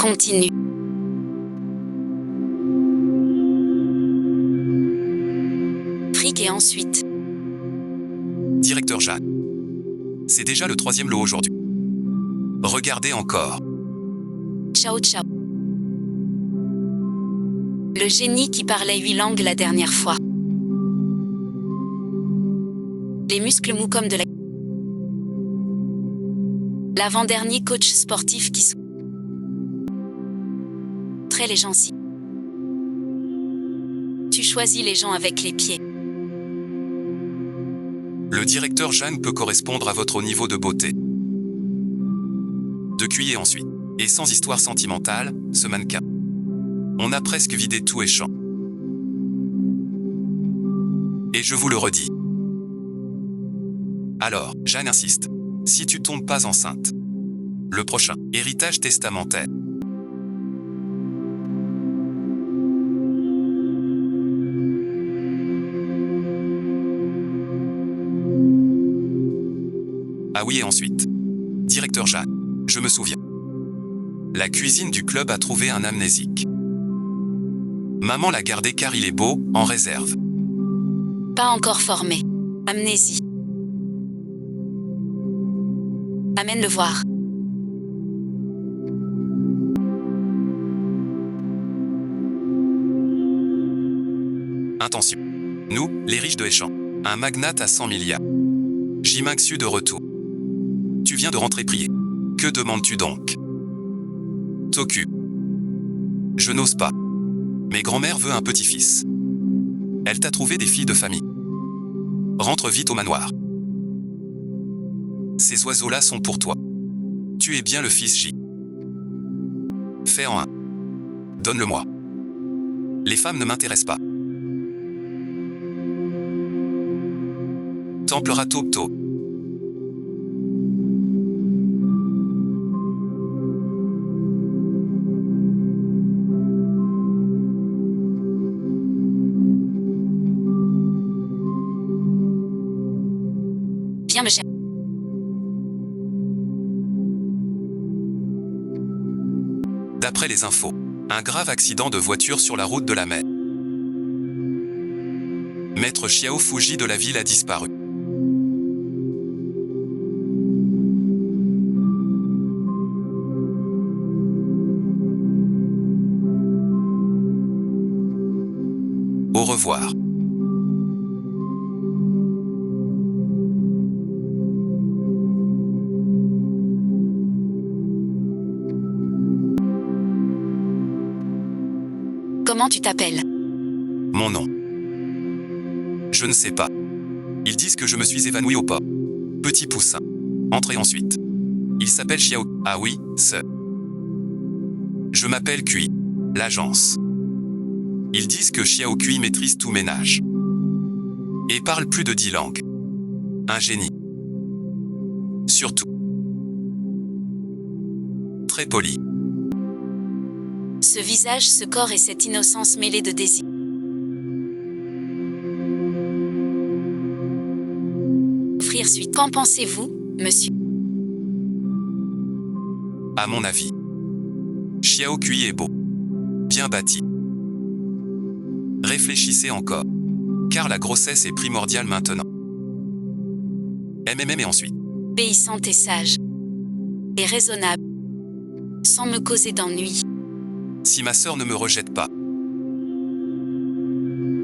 Continue. Fric et ensuite. Directeur Jeanne. C'est déjà le 3e lot aujourd'hui. Regardez encore. Ciao ciao. Le génie qui parlait 8 langues la dernière fois. Les muscles mous comme de la... L'avant-dernier coach sportif qui très les gens si. Tu choisis les gens avec les pieds. Le directeur Jeanne peut correspondre à votre niveau de beauté. De QI et ensuite. Et sans histoire sentimentale, ce mannequin. On a presque vidé tout et champ. Et je vous le redis. Alors, Jeanne insiste. Si tu tombes pas enceinte. Le prochain, héritage testamentaire. Ah oui et ensuite. Directeur Jeanne. Je me souviens. La cuisine du club a trouvé un amnésique. Maman l'a gardé car il est beau, en réserve. Pas encore formé. Amnésie. Amène le voir. Intention. Nous, les riches de Échamps. Un magnate à 100 milliards. Jiminxu de retour. Tu viens de rentrer prier. Que demandes-tu donc? Toku. Je n'ose pas. Mais grand-mère veut un petit-fils. Elle t'a trouvé des filles de famille. Rentre vite au manoir. Ces oiseaux-là sont pour toi. Tu es bien le fils J. Fais en un. Donne-le-moi. Les femmes ne m'intéressent pas. Temple Ratopto. Viens me chercher. D'après les infos, un grave accident de voiture sur la route de la mer. Maître Xiao Fuji de la ville a disparu. Au revoir. Comment tu t'appelles? Mon nom. Je ne sais pas. Ils disent que je me suis évanoui au pas. Petit poussin. Entrez ensuite. Il s'appelle Xiao. Ah oui, ce. Je m'appelle Kui. L'agence. Ils disent que Xiao Kui maîtrise tout ménage. Et parle plus de 10 langues. Un génie. Surtout. Très poli. Ce visage, ce corps et cette innocence mêlée de désir. Offrir suite. Qu'en pensez-vous, monsieur? À mon avis. Xiao Kui est beau. Bien bâti. Réfléchissez encore. Car la grossesse est primordiale maintenant. MMM et ensuite. Obéissante et sage. Et raisonnable. Sans me causer d'ennui. Si ma sœur ne me rejette pas.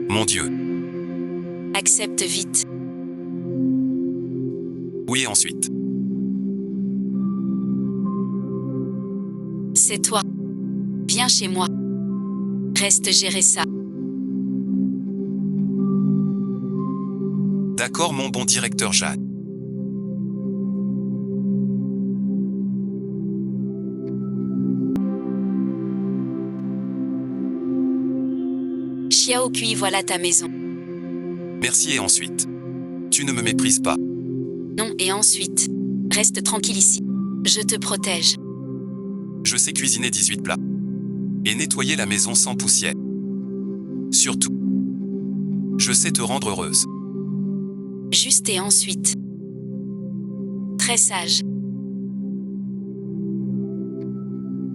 Mon Dieu. Accepte vite. Oui et ensuite. C'est toi. Viens chez moi. Reste gérer ça. D'accord mon bon directeur Jeanne. Xiao Kui, voilà ta maison. Merci et ensuite. Tu ne me méprises pas. Non, et ensuite. Reste tranquille ici. Je te protège. Je sais cuisiner 18 plats. Et nettoyer la maison sans poussière. Surtout. Je sais te rendre heureuse. Juste et ensuite. Très sage.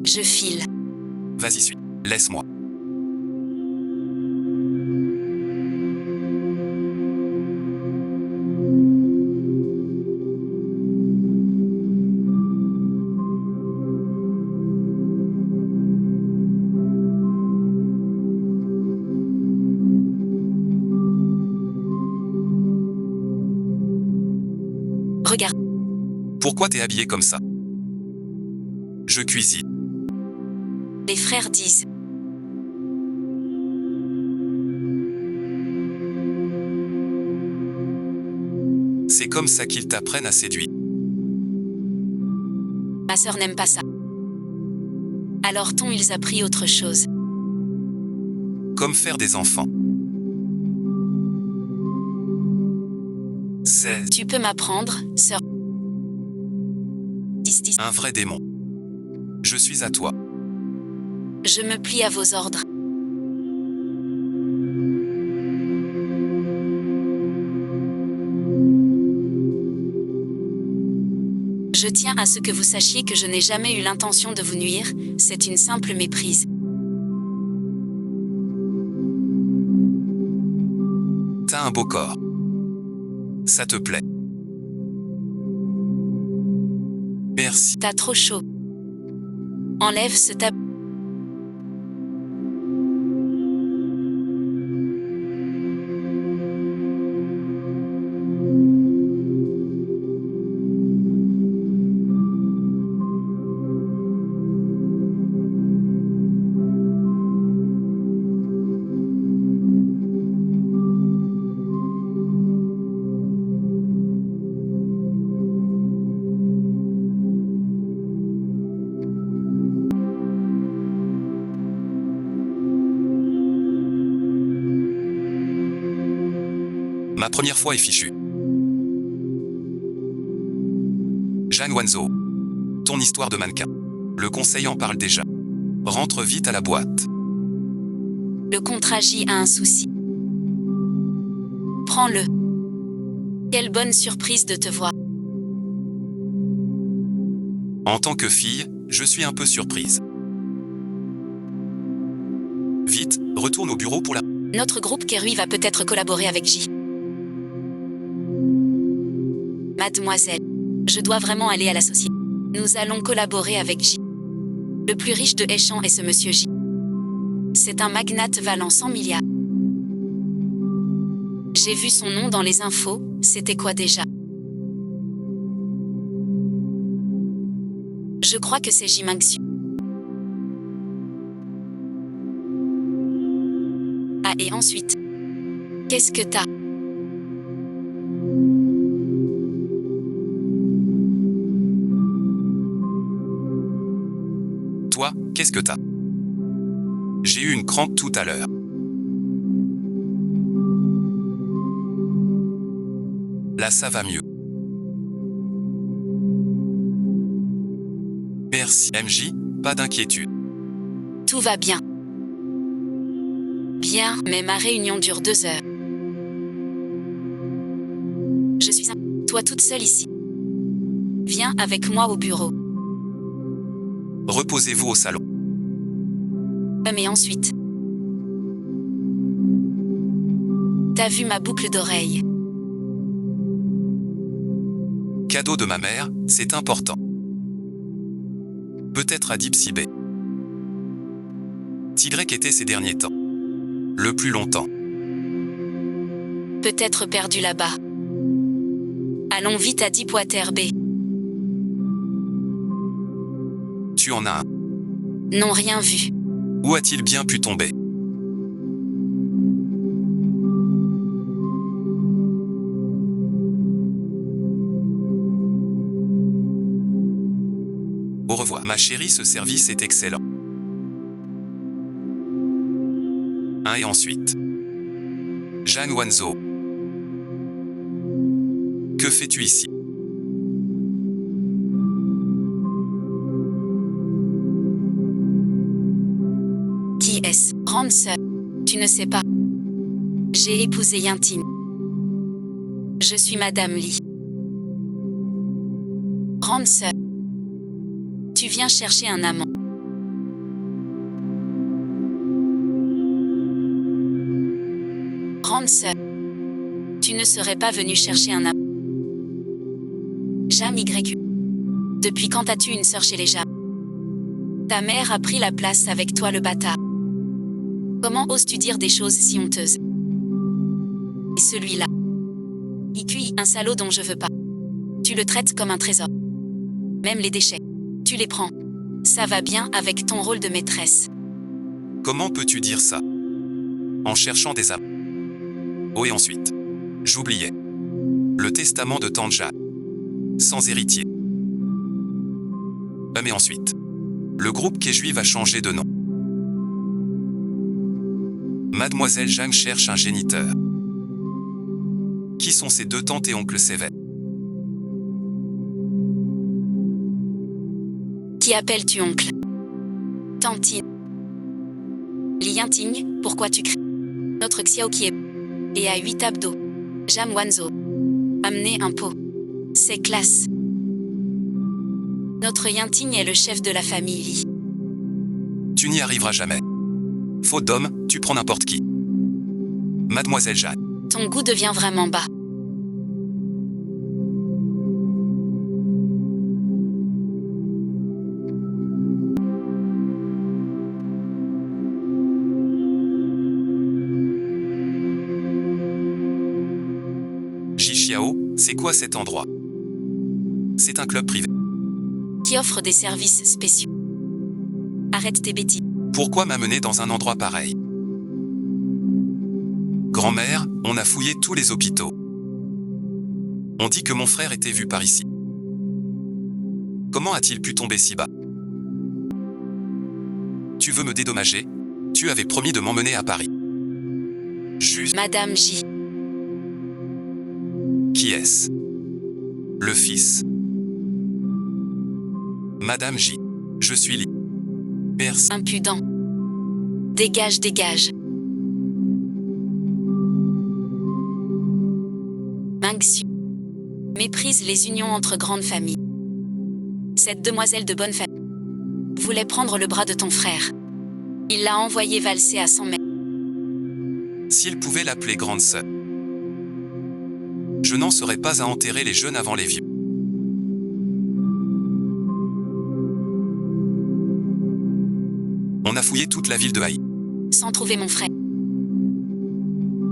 Je file. Vas-y, suis. Laisse-moi. Regarde, Pourquoi t'es habillé comme ça? Je cuisine. les frères disent. C'est comme ça qu'ils t'apprennent à séduire. Ma sœur n'aime pas ça. Alors ils appris autre chose. Comme faire des enfants. C'est Tu peux m'apprendre, sœur. Dis. un vrai démon. Je suis à toi. Je me plie à vos ordres. Je tiens à ce que vous sachiez que je n'ai jamais eu l'intention de vous nuire, c'est une simple méprise. T'as un beau corps. Ça te plaît. Merci. T'as trop chaud. Enlève ce tabou. Ma première fois est fichue. Jeanne Wanzo. Ton histoire de mannequin. Le conseil en parle déjà. Rentre vite à la boîte. Le contrat J a un souci. Prends-le. Quelle bonne surprise de te voir. En tant que fille, je suis un peu surprise. Vite, retourne au bureau pour la... Notre groupe Kerui va peut-être collaborer avec J. Mademoiselle, je dois vraiment aller à la société. Nous allons collaborer avec J. Le plus riche de Échamps est ce monsieur J. C'est un magnate valant 100 milliards. J'ai vu son nom dans les infos, c'était quoi déjà? Je crois que c'est J Mingxu. Ah et ensuite, qu'est-ce que t'as? Toi, qu'est-ce que t'as? J'ai eu une crampe tout à l'heure. Là ça va mieux. Merci MJ, pas d'inquiétude. Tout va bien. Bien, mais ma réunion dure 2 heures. Je suis toi toute seule ici. Viens avec moi au bureau. Reposez-vous au salon. Mais ensuite. T'as vu ma boucle d'oreille? Cadeau de ma mère, c'est important. Peut-être à Deep Sea Bay. Tigrek était ces derniers temps. Le plus longtemps. Peut-être perdu là-bas. Allons vite à Deepwater Bay. Tu en as un. Non, rien vu. Où a-t-il bien pu tomber? Au revoir. Ma chérie, ce service est excellent. Et ensuite. Jeanne Wanzo. Que fais-tu ici? Qui est-ce? Grande sœur. Tu ne sais pas. J'ai épousé Yintine. Je suis Madame Lee. Grande sœur. Tu viens chercher un amant. Grande sœur. Tu ne serais pas venue chercher un amour. Jam YQ. Depuis quand as-tu une sœur chez les Jam? Ta mère a pris la place avec toi, le bâtard. Comment oses-tu dire des choses si honteuses? Et celui-là. IQI, un salaud dont je veux pas. Tu le traites comme un trésor. Même les déchets. Tu les prends. Ça va bien avec ton rôle de maîtresse. Comment peux-tu dire ça? En cherchant des âmes. Oh, et ensuite. J'oubliais. Le testament de Tante Jeanne. Sans héritier. Mais ensuite. Le groupe Kéjuif va changer de nom. Mademoiselle Jeanne cherche un géniteur. Qui sont ces deux tantes et oncles sévères? Qui appelles-tu oncle? Tantine. Lianting, pourquoi tu cries? Notre Xiao qui est et a 8 abdos. Jam Wanzo. Amener un pot. C'est classe. Notre Yanting est le chef de la famille Li. Tu n'y arriveras jamais. Faute d'homme, tu prends n'importe qui. Mademoiselle Jeanne. Ton goût devient vraiment bas. Jixiao, c'est quoi cet endroit? C'est un club privé. Qui offre des services spéciaux. Arrête tes bêtises. Pourquoi m'amener dans un endroit pareil? Grand-mère, on a fouillé tous les hôpitaux. On dit que mon frère était vu par ici. Comment a-t-il pu tomber si bas? Tu veux me dédommager? Tu avais promis de m'emmener à Paris. Juste. Madame J. Qui est-ce? Le fils. Madame J. Je suis Li. Merci. Impudent. Dégage, dégage. Mingxiu. Méprise les unions entre grandes familles. Cette demoiselle de bonne famille voulait prendre le bras de ton frère. Il l'a envoyé valser à 100 mètres. S'il pouvait l'appeler grande sœur. Je n'en serais pas à enterrer les jeunes avant les vieux. On a fouillé toute la ville de Haï. Sans trouver mon frère.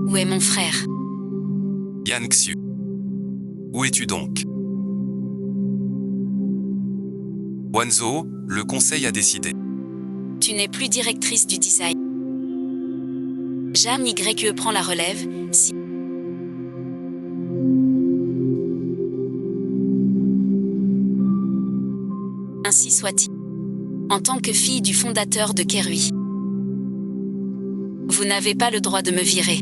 Où est mon frère? Yan Xiu. Où es-tu donc? Wanzo, le conseil a décidé. Tu n'es plus directrice du design. Jam YE prend la relève, si. Ainsi soit-il. En tant que fille du fondateur de Kerui. Vous n'avez pas le droit de me virer.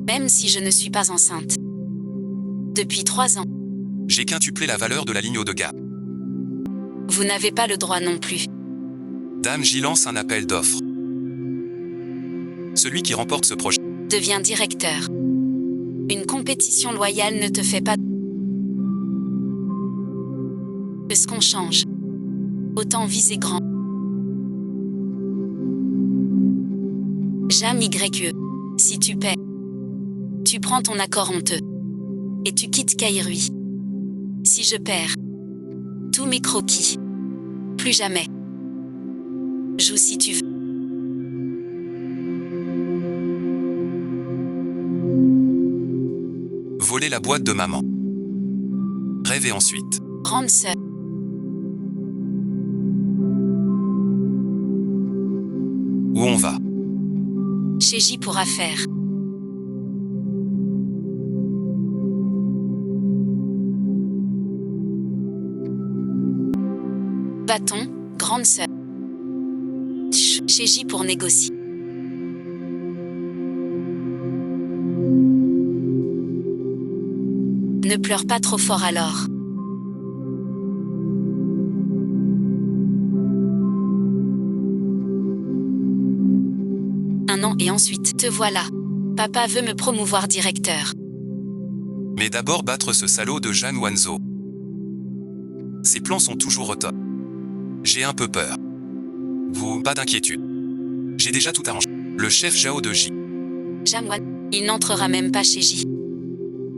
Même si je ne suis pas enceinte. Depuis 3 ans. J'ai quintuplé la valeur de la ligne haut de gamme. Vous n'avez pas le droit non plus. Dame J lance un appel d'offres. Celui qui remporte ce projet devient directeur. Une compétition loyale ne te fait pas. Que ce qu'on change. Autant viser grand. Jam YE. Si tu paies. Tu prends ton accord honteux. Et tu quittes Kairui. Si je perds. Tous mes croquis. Plus jamais. Joue si tu veux. Voler la boîte de maman. Rêver ensuite. Grande sœur. Où on va? Chez J pour affaires. Bâton, grande sœur. Chez J pour négocier. Ne pleure pas trop fort alors. Un an et ensuite, te voilà. Papa veut me promouvoir directeur. Mais d'abord battre ce salaud de Jeanne Wanzo. Ses plans sont toujours au top. J'ai un peu peur. Vous, pas d'inquiétude. J'ai déjà tout arrangé. Le chef Jao de J. Jamwan, il n'entrera même pas chez J.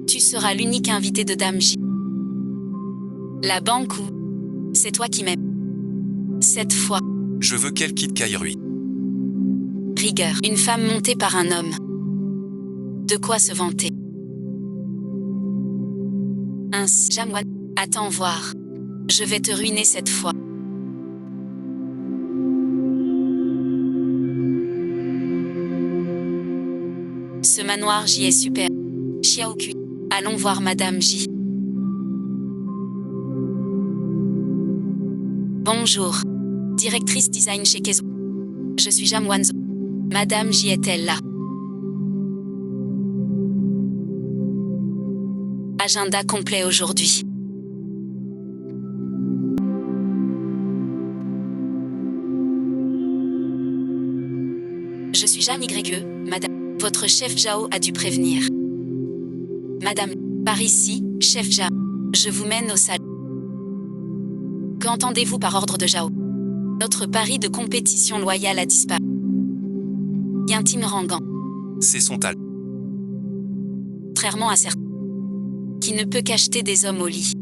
Tu seras l'unique invité de Dame J. La banque ou... C'est toi qui m'aimes. Cette fois, Je veux qu'elle quitte Kairui. rigueur, une femme montée par un homme. De quoi se vanter. Ainsi, Jamwan, attends voir. Je vais te ruiner cette fois. Ce manoir J est super. Xiaokui, allons voir Madame J. Bonjour. Directrice design chez Kezo. Je suis Jamwanzo. Madame J est-elle là? Agenda complet aujourd'hui. Je suis Jeanne YE, madame. Votre chef Jao a dû prévenir. Madame, par ici, chef Jao. Je vous mène au salon. Qu'entendez-vous par ordre de Jao? Notre pari de compétition loyale a disparu. Yintime Rangan, C'est son talent. contrairement à certains, qui ne peut qu'acheter des hommes au lit.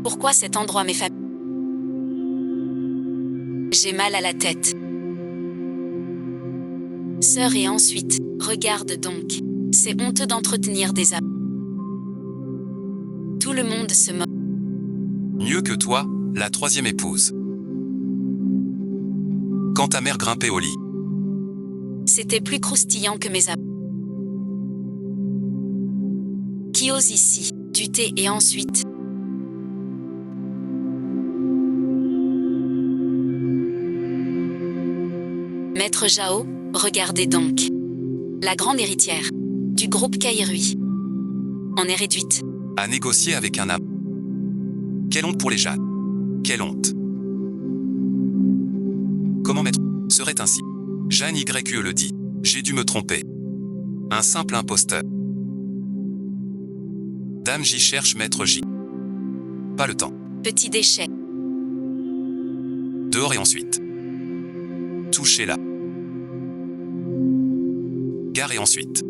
Pourquoi cet endroit m'est familier? J'ai mal à la tête. Sœur et ensuite, regarde donc. C'est honteux d'entretenir des âmes. Tout le monde se moque. Mieux que toi, la troisième épouse. Quand ta mère grimpait au lit, C'était plus croustillant que mes âmes. Qui ose ici, du thé et ensuite. Maître Jao, regardez donc. La grande héritière du groupe Kairui en est réduite. à négocier avec un âme. Quelle honte pour les Jeanne. Quelle honte. Comment maître serait ainsi? Jeanne YE le dit. J'ai dû me tromper. Un simple imposteur. Dame J cherche maître J. Pas le temps. Petit déchet. Dehors et ensuite. Touchez-la. Gare et ensuite.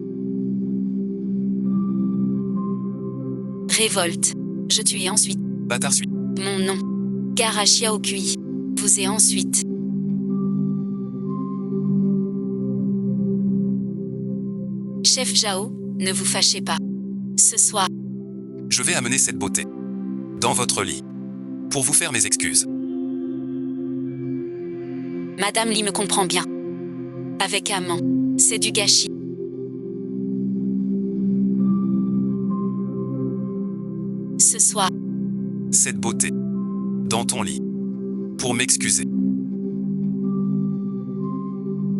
Révolte. Je tue et ensuite. Bâtard suite. Mon nom. Gara Xiaokui. Vous et ensuite. Chef Jao, ne vous fâchez pas. Ce soir, Je vais amener cette beauté. Dans votre lit. Pour vous faire mes excuses. Madame Lee me comprend bien. Avec amant, c'est du gâchis. Ce soir, Cette beauté. Dans ton lit. Pour m'excuser.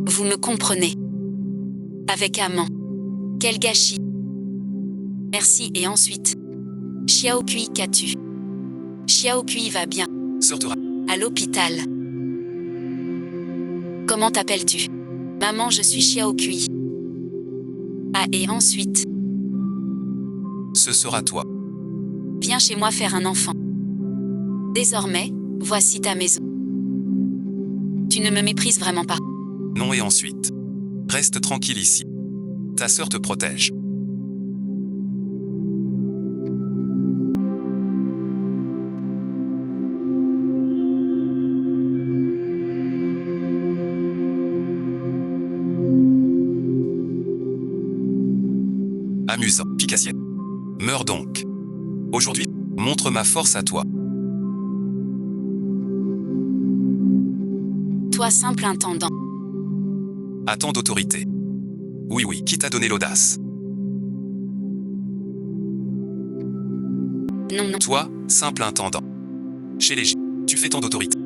vous me comprenez. Avec amant. Quel gâchis. Merci et ensuite. Xiaokui qu'as-tu? Xiaokui va bien. Sortera. À l'hôpital. Comment t'appelles-tu? Maman, je suis Xiaokui. Ah et ensuite, Ce sera toi. viens chez moi faire un enfant. Désormais, voici ta maison. Tu ne me méprises vraiment pas. Non et ensuite. Reste tranquille ici. Ta sœur te protège. Amusant, efficacienne. Meurs donc. Aujourd'hui, montre ma force à toi. Toi simple intendant. À tant d'autorité. Oui, oui, qui t'a donné l'audace? Non, non. Toi, simple intendant. Chez les J, tu fais tant d'autorité.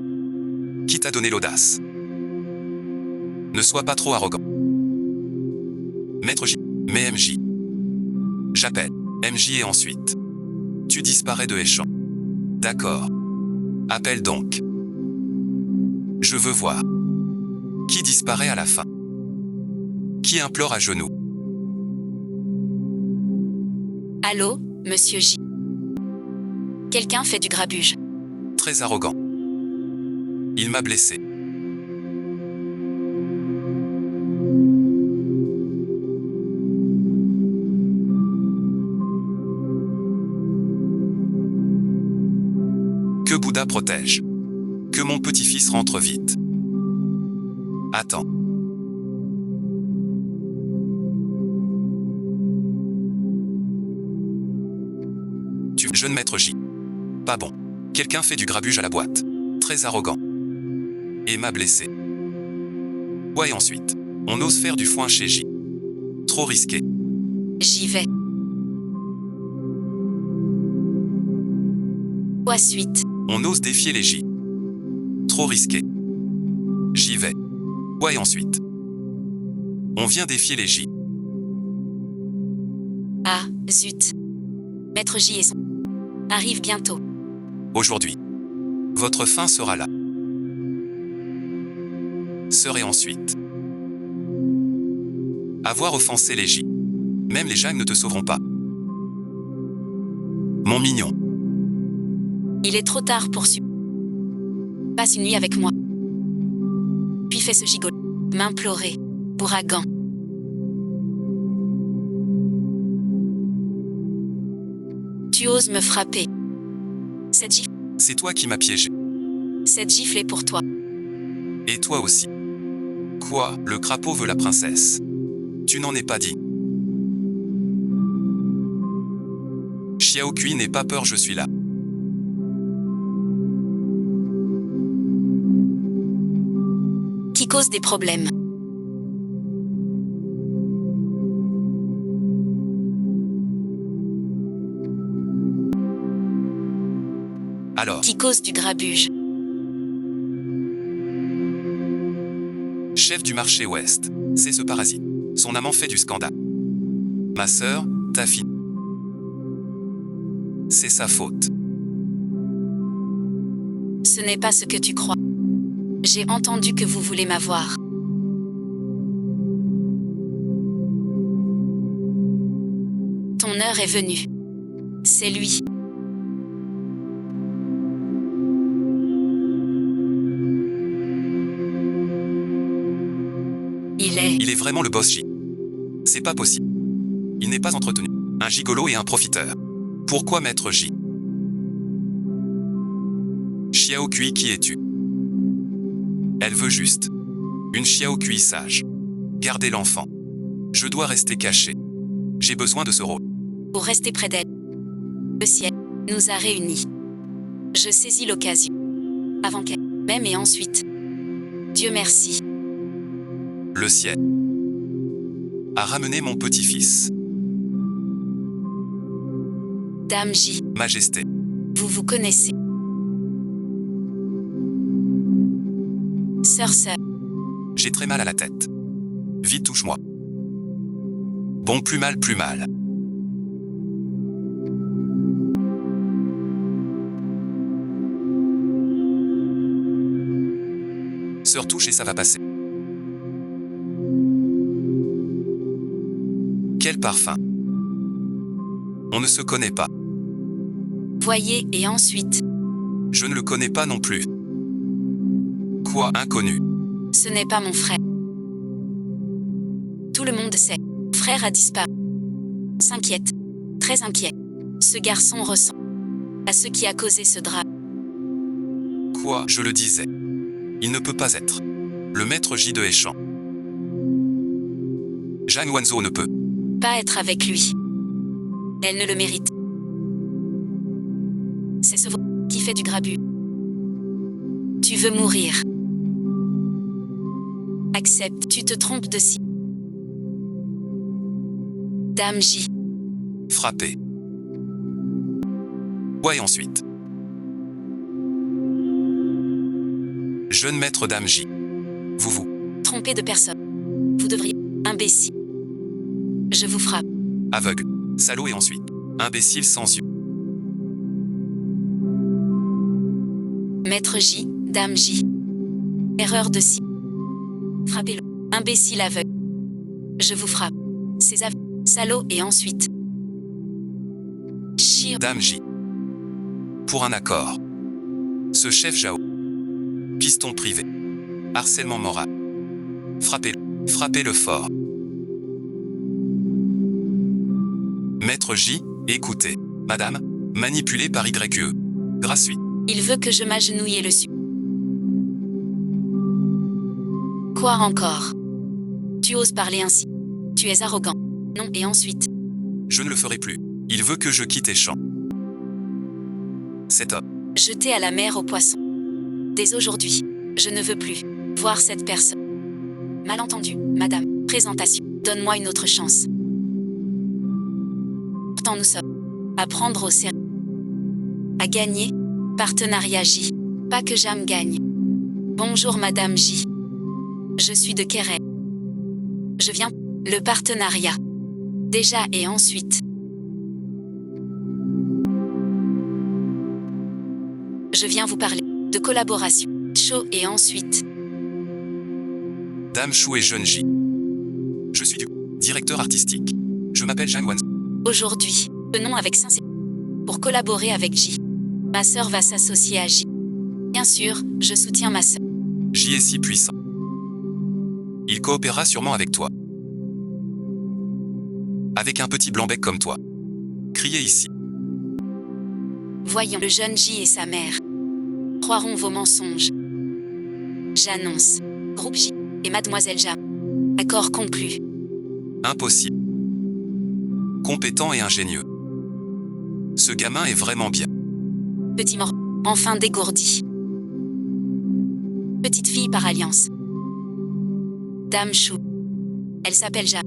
Qui t'a donné l'audace? Ne sois pas trop arrogant. Maître J, mais MJ. J'appelle MJ et ensuite. Tu disparais de échange. D'accord. Appelle donc. Je veux voir. Qui disparaît à la fin? Qui implore à genoux? Allô, monsieur J. Quelqu'un fait du grabuge. Très arrogant. Il m'a blessé. Que Bouddha protège. Que mon petit-fils rentre vite. Attends. Jeune maître J. Pas bon. Quelqu'un fait du grabuge à la boîte. Très arrogant. Et m'a blessé. Ouais, et ensuite, on ose faire du foin chez J. Trop risqué. J'y vais. Quoi suite? On ose défier les J. Trop risqué. J'y vais. Ouais, et ensuite, on vient défier les J. Ah, zut. Maître J et son arrive bientôt. Aujourd'hui, votre fin sera là. Serait ensuite avoir offensé les J. Même les Jang ne te sauveront pas. Mon mignon. Il est trop tard pour Passe une nuit avec moi. Puis fais ce gigolo. M'implorer. Ouragan. Tu oses me frapper. Cette gifle. C'est toi qui m'as piégé. Cette gifle est pour toi. Et toi aussi. Quoi, le crapaud veut la princesse? Tu n'en es pas dit. Xiao Kui n'aie pas peur, je suis là. Qui cause des problèmes. Alors, Qui cause du grabuge. chef du marché ouest, c'est ce parasite. Son amant fait du scandale. Ma sœur, ta fille. C'est sa faute. Ce n'est pas ce que tu crois. J'ai entendu que vous voulez m'avoir. Ton heure est venue. C'est lui. Il est vraiment le boss J. C'est pas possible. Il n'est pas entretenu. Un gigolo et un profiteur. Pourquoi maître J? Xiao Kui, qui es-tu? Elle veut juste une Xiao Kui sage. Gardez l'enfant. Je dois rester caché. J'ai besoin de ce rôle. Pour rester près d'elle. Le ciel nous a réunis. Je saisis l'occasion. Avant qu'elle m'aime et ensuite. Dieu merci. Le ciel a ramené mon petit-fils. Dame J, Majesté, vous vous connaissez. Sœur. j'ai très mal à la tête. Vite, touche-moi. Bon, plus mal, plus mal. Sœur, touche et ça va passer. Quel parfum. On ne se connaît pas. Voyez et ensuite. Je ne le connais pas non plus. Quoi, inconnu? Ce n'est pas mon frère. Tout le monde sait. Frère a disparu. S'inquiète. Très inquiet. Ce garçon ressent à ce qui a causé ce drame. Quoi, je le disais. Il ne peut pas être le maître J de Échamp. Zhang Wanzhou ne peut pas être avec lui. Elle ne le mérite. C'est ce qui fait du grabuge. Tu veux mourir. Accepte, tu te trompes de si. Dame J. Frappé. Ouais, ensuite. Jeune maître Dame J. Vous. Trompez de personne. Vous devriez. Imbécile. Je vous frappe. Aveugle. Salaud et ensuite. Imbécile sans yeux. Maître J, Dame J. Erreur de si. Frappez-le. Imbécile aveugle. Je vous frappe. Ces aveugles. Salaud et ensuite. Chir. Dame J. Pour un accord. Ce chef Jao. Piston privé. Harcèlement moral. Frappez-le. Frappez-le fort. Maître J, écoutez. Madame, manipulée par YE. Gratuit. Il veut que je m'agenouille et le supplie. Quoi encore? Tu oses parler ainsi? Tu es arrogant. Non, et ensuite? Je ne le ferai plus. Il veut que je quitte tes champs. Cet homme. Jeté à la mer aux poissons. Dès aujourd'hui, je ne veux plus voir cette personne. Malentendu, madame. Présentation. Donne-moi une autre chance. Pourtant nous sommes à prendre au sérieux. À gagner. Partenariat J. Pas que Jam gagne. Bonjour madame J. Je suis de Kéret. Je viens. Le partenariat. Déjà et ensuite. Je viens vous parler de collaboration. Chaud et ensuite. Dame Chou et Jeune J. Je suis du directeur artistique. Je m'appelle Jam Wanzo. Aujourd'hui, venons avec sincérité pour collaborer avec J. Ma sœur va s'associer à J. Bien sûr, je soutiens ma sœur. J est si puissant. Il coopérera sûrement avec toi. Avec un petit blanc-bec comme toi. Criez ici. Voyons le jeune J et sa mère. Croiront vos mensonges. J'annonce. Groupe J et Mademoiselle Jam. Accord conclu. Impossible. Compétent et ingénieux. Ce gamin est vraiment bien. Petit mort. Enfin dégourdi. Petite fille par alliance. Dame Chou. Elle s'appelle Jam.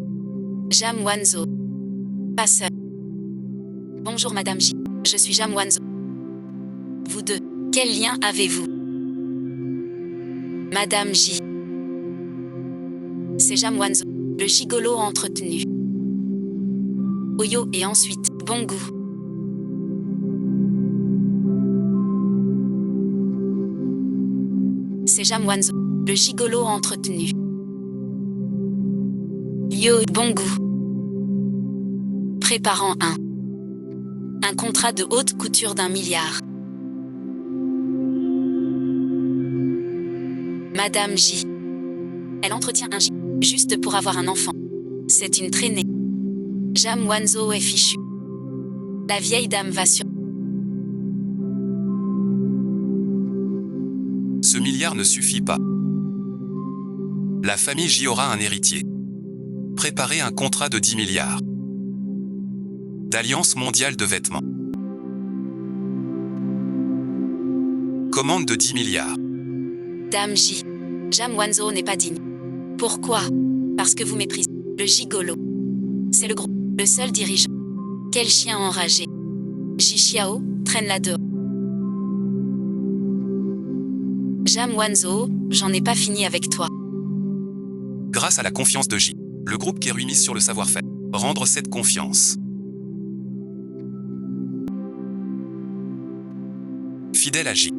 Jam Wanzo. Pas sœur. Bonjour Madame J. Je suis Jam Wanzo. Vous deux, quel lien avez-vous? Madame J. C'est Jam Wanzo, le gigolo entretenu. Oyo et ensuite, bon goût. C'est Jam Wanzo, le gigolo entretenu. Yo, bon goût. Préparant un contrat de haute couture d'1 milliard. Madame J. Elle entretient un J, juste pour avoir un enfant. C'est une traînée. Jam Wanzo est fichu. La vieille dame va sur... Ce milliard ne suffit pas. La famille J aura un héritier. Préparez un contrat de 10 milliards. D'Alliance mondiale de vêtements. Commande de 10 milliards. Dame J. Jam Wanzo n'est pas digne. Pourquoi? Parce que vous méprisez le gigolo. C'est le groupe, le seul dirigeant. Quel chien enragé. J Xiao, traîne-la dehors. Jam Wanzo, j'en ai pas fini avec toi. Grâce à la confiance de J, le groupe Kerui mise sur le savoir-faire. Rendre cette confiance. Fidèle à J.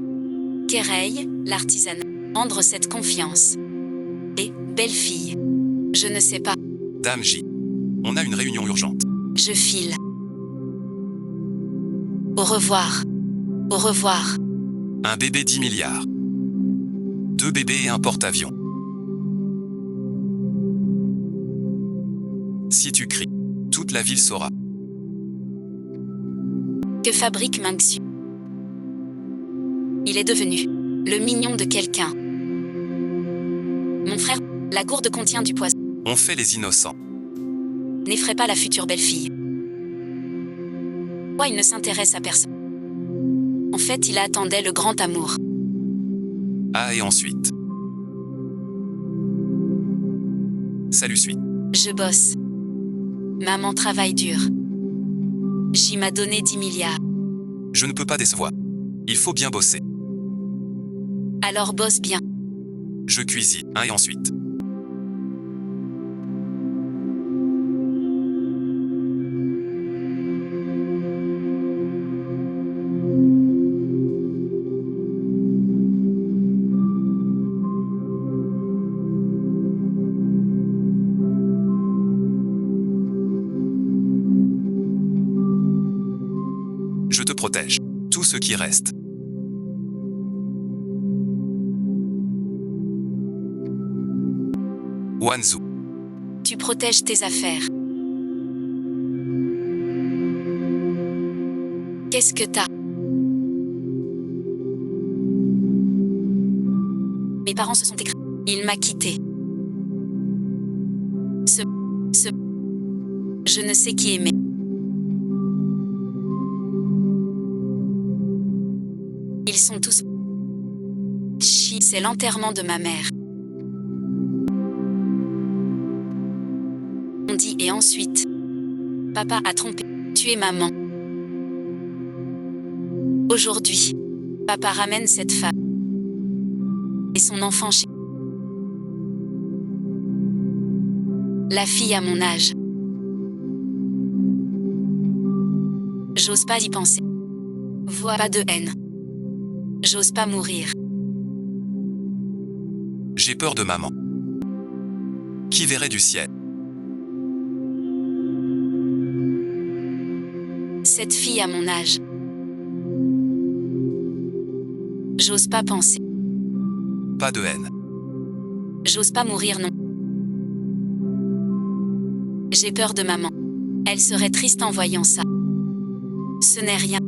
Kéreil, l'artisanat. Rendre cette confiance. Et, belle fille. Je ne sais pas. Dame J. On a une réunion urgente. Je file. Au revoir. Au revoir. Un bébé 10 milliards. 2 bébés et un porte-avions. Si tu cries, toute la ville saura. Que fabrique Mingxu? Il est devenu le mignon de quelqu'un. Mon frère, la gourde contient du poison. On fait les innocents. N'effraie pas la future belle-fille. Pourquoi il ne s'intéresse à personne? En fait, il attendait le grand amour. Ah, et ensuite. Salut suite. Je bosse. Maman travaille dur. J m'a donné 10 milliards. Je ne peux pas décevoir. Il faut bien bosser. Alors bosse bien. Je cuisine. Et ensuite. Je te protège. Tout ce qui reste. Wanzo. Tu protèges tes affaires. Qu'est-ce que t'as? Mes parents se sont écrasés. Il m'a quitté. Je ne sais qui aimer. Ils sont tous... C'est l'enterrement de ma mère. On dit et ensuite... Papa a trompé, tué maman. Aujourd'hui, papa ramène cette femme et son enfant chez... La fille à mon âge. J'ose pas y penser. Vois pas de haine. J'ose pas mourir. J'ai peur de maman. Qui verrait du ciel? Cette fille à mon âge. J'ose pas penser. Pas de haine. J'ose pas mourir non. J'ai peur de maman. Elle serait triste en voyant ça. Ce n'est rien.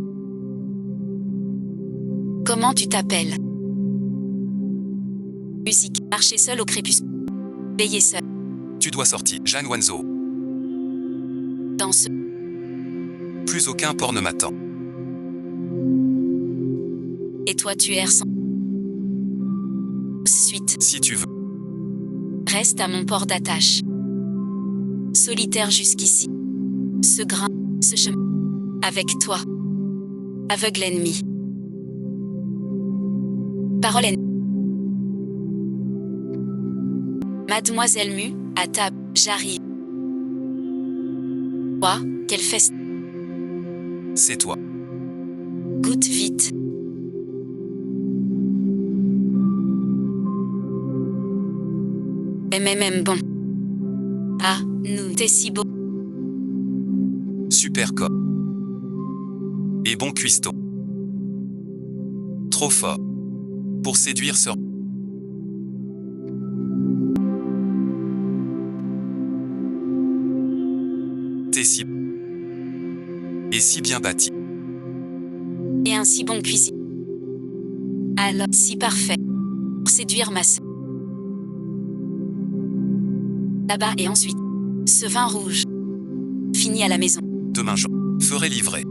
Comment tu t'appelles? Musique. Marcher seul au crépuscule. Veiller seul. Tu dois sortir. Jeanne Wanzo. Dans ce... Plus aucun porc ne m'attend. Et toi tu erres sans... Suite. Si tu veux. Reste à mon port d'attache. Solitaire jusqu'ici. Ce grain, ce chemin. Avec toi. Aveugle ennemi. Parole ennemie. Mademoiselle Mu, à table, j'arrive. Quoi, quelle fesse. C'est toi. Goûte vite. Bon. Ah, nous, t'es si beau. Super cop. Et bon cuistot. Trop fort. Pour séduire ce... T'es si... Et si bien bâti. Et un si bon cuisinier. Alors, si parfait. Pour séduire ma sœur. Là-bas et ensuite. Ce vin rouge. Fini à la maison. Demain je ferai livrer.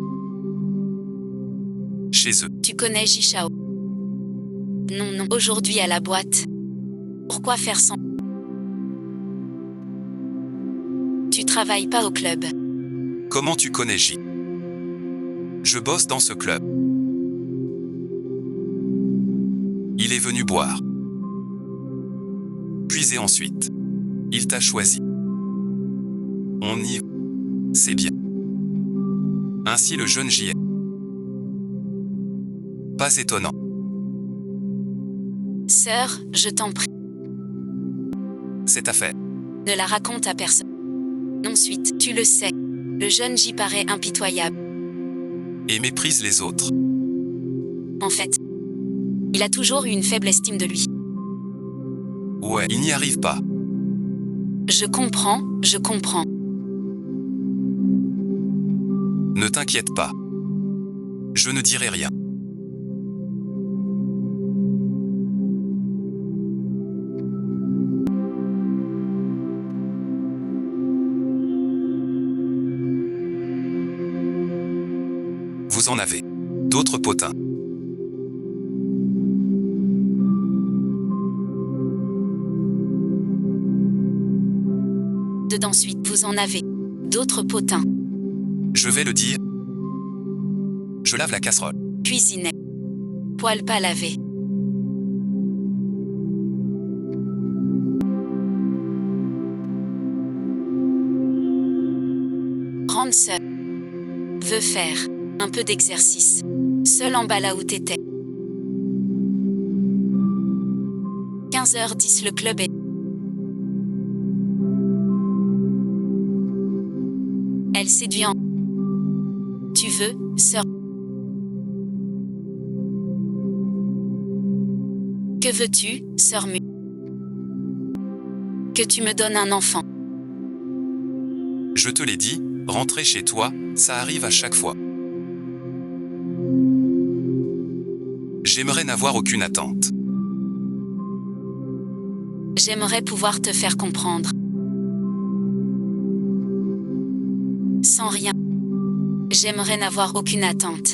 Chez eux. Tu connais Jishao? Non. Aujourd'hui à la boîte. Pourquoi faire sans? Tu travailles pas au club. Comment tu connais J? Je bosse dans ce club. Il est venu boire. Puis et ensuite. Il t'a choisi. On y... C'est bien. Ainsi le jeune J est. Pas étonnant. Sœur, je t'en prie. Cette affaire. Ne la raconte à personne. Ensuite, tu le sais. Le jeune J paraît impitoyable. Et méprise les autres. En fait, il a toujours eu une faible estime de lui. Ouais, il n'y arrive pas. Je comprends. Ne t'inquiète pas. Je ne dirai rien. Vous en avez d'autres potins. D'ensuite, vous en avez d'autres potins. Je vais le dire. Je lave la casserole. Cuisiner. Poêle pas lavé. Grande sœur. Veut faire un peu d'exercice. Seul en bas là où t'étais. 15h10 le club est... Elle séduit en... Tu veux, sœur? Que veux-tu, sœur Mu? Que tu me donnes un enfant. Je te l'ai dit, rentrer chez toi, ça arrive à chaque fois. J'aimerais n'avoir aucune attente. J'aimerais pouvoir te faire comprendre. Sans rien. J'aimerais n'avoir aucune attente.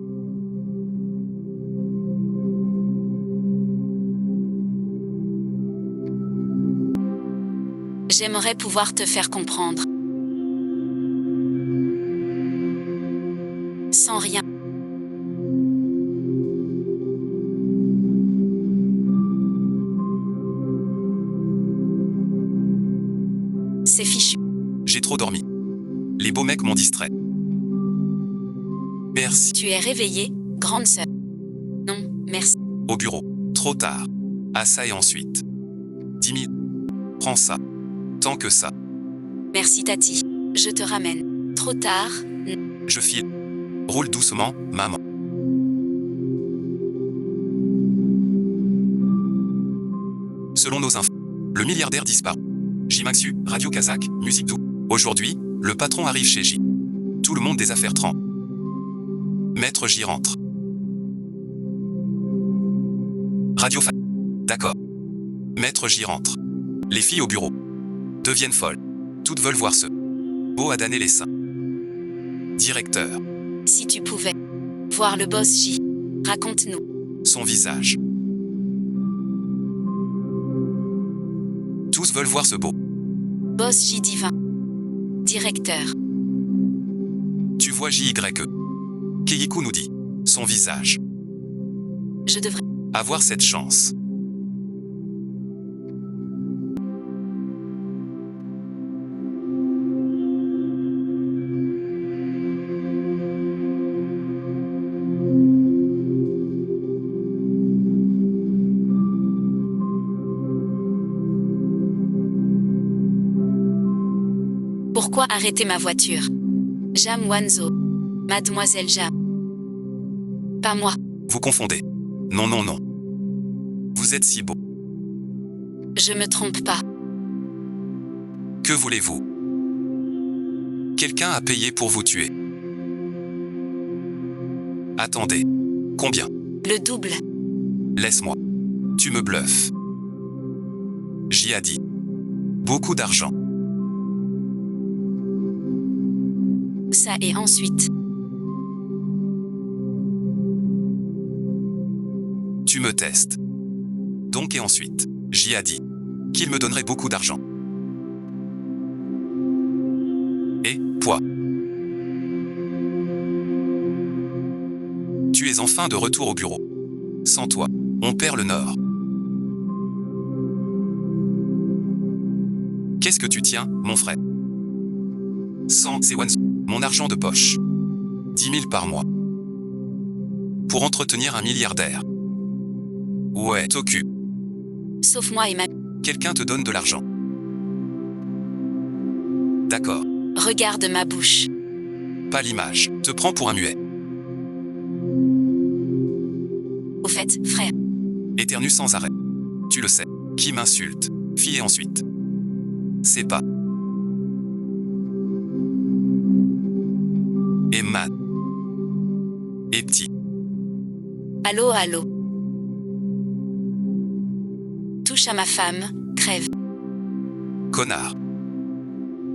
J'aimerais pouvoir te faire comprendre. Sans rien. C'est fichu. J'ai trop dormi. Les beaux mecs m'ont distrait. Merci. Tu es réveillée, grande sœur. Non, merci. Au bureau. Trop tard. À ça et ensuite. 10 000. Prends ça. Tant que ça. Merci Tati. Je te ramène. Trop tard. Je file. Roule doucement, maman. Selon nos infos, le milliardaire disparaît. J-Maxu, Radio Kazakh, musique doux. Aujourd'hui, le patron arrive chez J. Tout le monde des affaires trempe. Maître J rentre. Radio Fa. D'accord. Maître J rentre. Les filles au bureau deviennent folles. Toutes veulent voir ce beau Adané les seins. Directeur. Si tu pouvais voir le boss J. Raconte-nous. Son visage. Tous veulent voir ce beau Boss J divin. Directeur. Tu vois JYE. Keiiku nous dit. Son visage. Je devrais Avoir cette chance. Pourquoi arrêter ma voiture? Jam Wanzo. Mademoiselle Jam. Pas moi. Vous confondez. Non, non, non. Vous êtes si beau. Je me trompe pas. Que voulez-vous? Quelqu'un a payé pour vous tuer. Attendez. Combien? Le double. Laisse-moi. Tu me bluffes. J'y ai dit. Beaucoup d'argent. Ça et ensuite. Tu me testes. Donc et ensuite, j'y ai dit qu'il me donnerait beaucoup d'argent. Et, poids. Tu es enfin de retour au bureau. Sans toi, on perd le nord. Qu'est-ce que tu tiens, mon frère? 100 c'est mon argent de poche. 10 000 par mois. Pour entretenir un milliardaire. Ouais, t'occupe. Sauf moi et ma... Quelqu'un te donne de l'argent. D'accord. Regarde ma bouche. Pas l'image. Te prends pour un muet. Au fait, frère. Éternue sans arrêt. Tu le sais. Qui m'insulte. Fille et ensuite. C'est pas. Et man. Et petit. Allô, allô. Touche à ma femme, crève. Connard.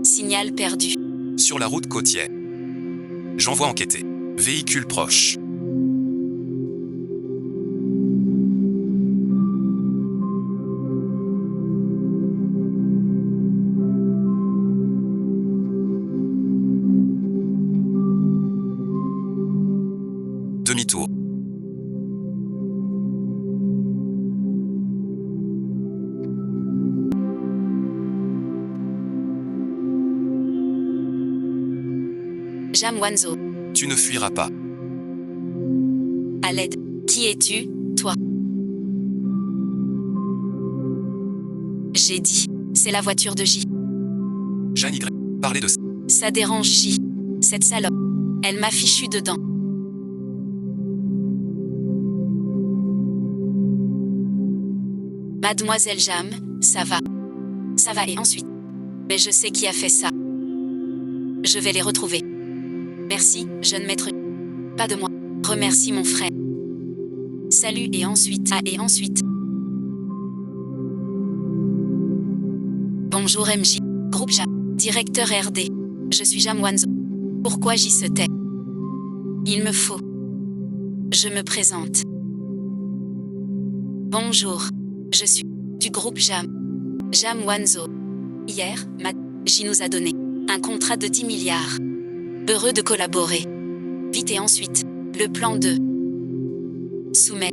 Signal perdu. Sur la route côtière. J'envoie enquêter. Véhicule proche. Demi-tour. Jam Wanzo. Tu ne fuiras pas. À l'aide. Qui es-tu, toi? J'ai dit. C'est la voiture de J. Jeanne Y. Parlez de ça. Ça dérange J. Cette salope. Elle m'a fichu dedans. Mademoiselle Jam, ça va. Ça va et ensuite. Mais je sais qui a fait ça. Je vais les retrouver. Merci, jeune maître. Pas de moi. Remercie mon frère. Salut et ensuite. Ah et ensuite. Bonjour MJ. Groupe Jam. Directeur RD. Je suis Jam Wanzo. Pourquoi j'y se tait? Il me faut. Je me présente. Bonjour. Je suis du groupe Jam. Jam Wanzo. Hier, J nous a donné un contrat de 10 milliards. Heureux de collaborer. Vite et ensuite, le plan de soumet.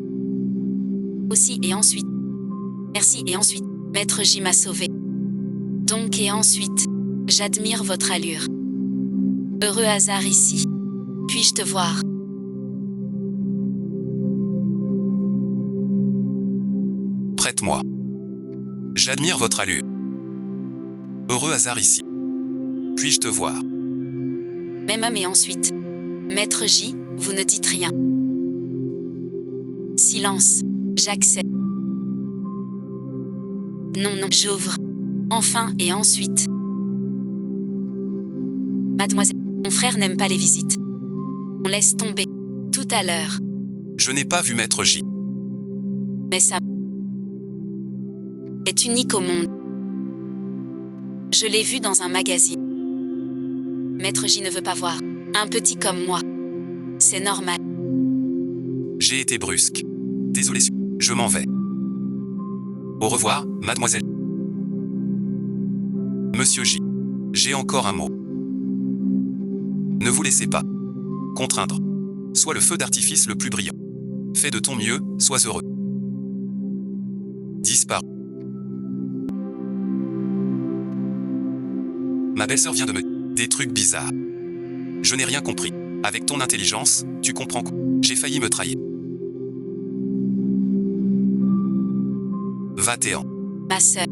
Aussi et ensuite. Merci et ensuite, Maître J m'a sauvé. Donc et ensuite, j'admire votre allure. Heureux hasard ici. Puis-je te voir? Prête-moi. J'admire votre allure. Heureux hasard ici. Puis-je te voir? Même homme et ensuite. Maître J, vous ne dites rien. Silence. J'accepte. Non, non, j'ouvre. Enfin et ensuite. Mademoiselle, mon frère n'aime pas les visites. On laisse tomber. Tout à l'heure. Je n'ai pas vu Maître J. Mais ça est unique au monde. Je l'ai vu dans un magazine. Maître J ne veut pas voir un petit comme moi. C'est normal. J'ai été brusque. Désolé, je m'en vais. Au revoir, mademoiselle. Monsieur J. J'ai encore un mot. Ne vous laissez pas contraindre. Sois le feu d'artifice le plus brillant. Fais de ton mieux, sois heureux. Disparu. Ma belle-sœur vient de me... Des trucs bizarres. Je n'ai rien compris. Avec ton intelligence, tu comprends quoi? J'ai failli me trahir. Va-t'en. Ma sœur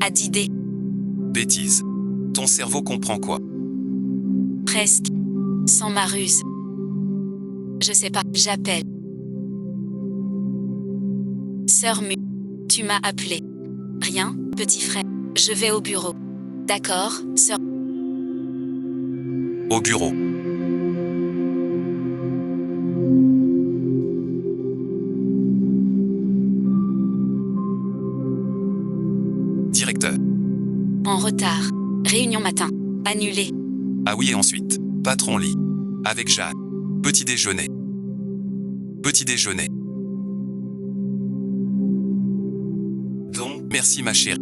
a d'idées. Bêtise. Ton cerveau comprend quoi? Presque. Sans ma ruse. Je sais pas, j'appelle. Sœur Mu. Tu m'as appelé. Rien, petit frère. Je vais au bureau. D'accord, sœur. Au bureau. Directeur. En retard. Réunion matin. Annulée. Ah oui et ensuite. Patron lit. Avec Jeanne. Petit déjeuner. Petit déjeuner. Donc, merci ma chérie.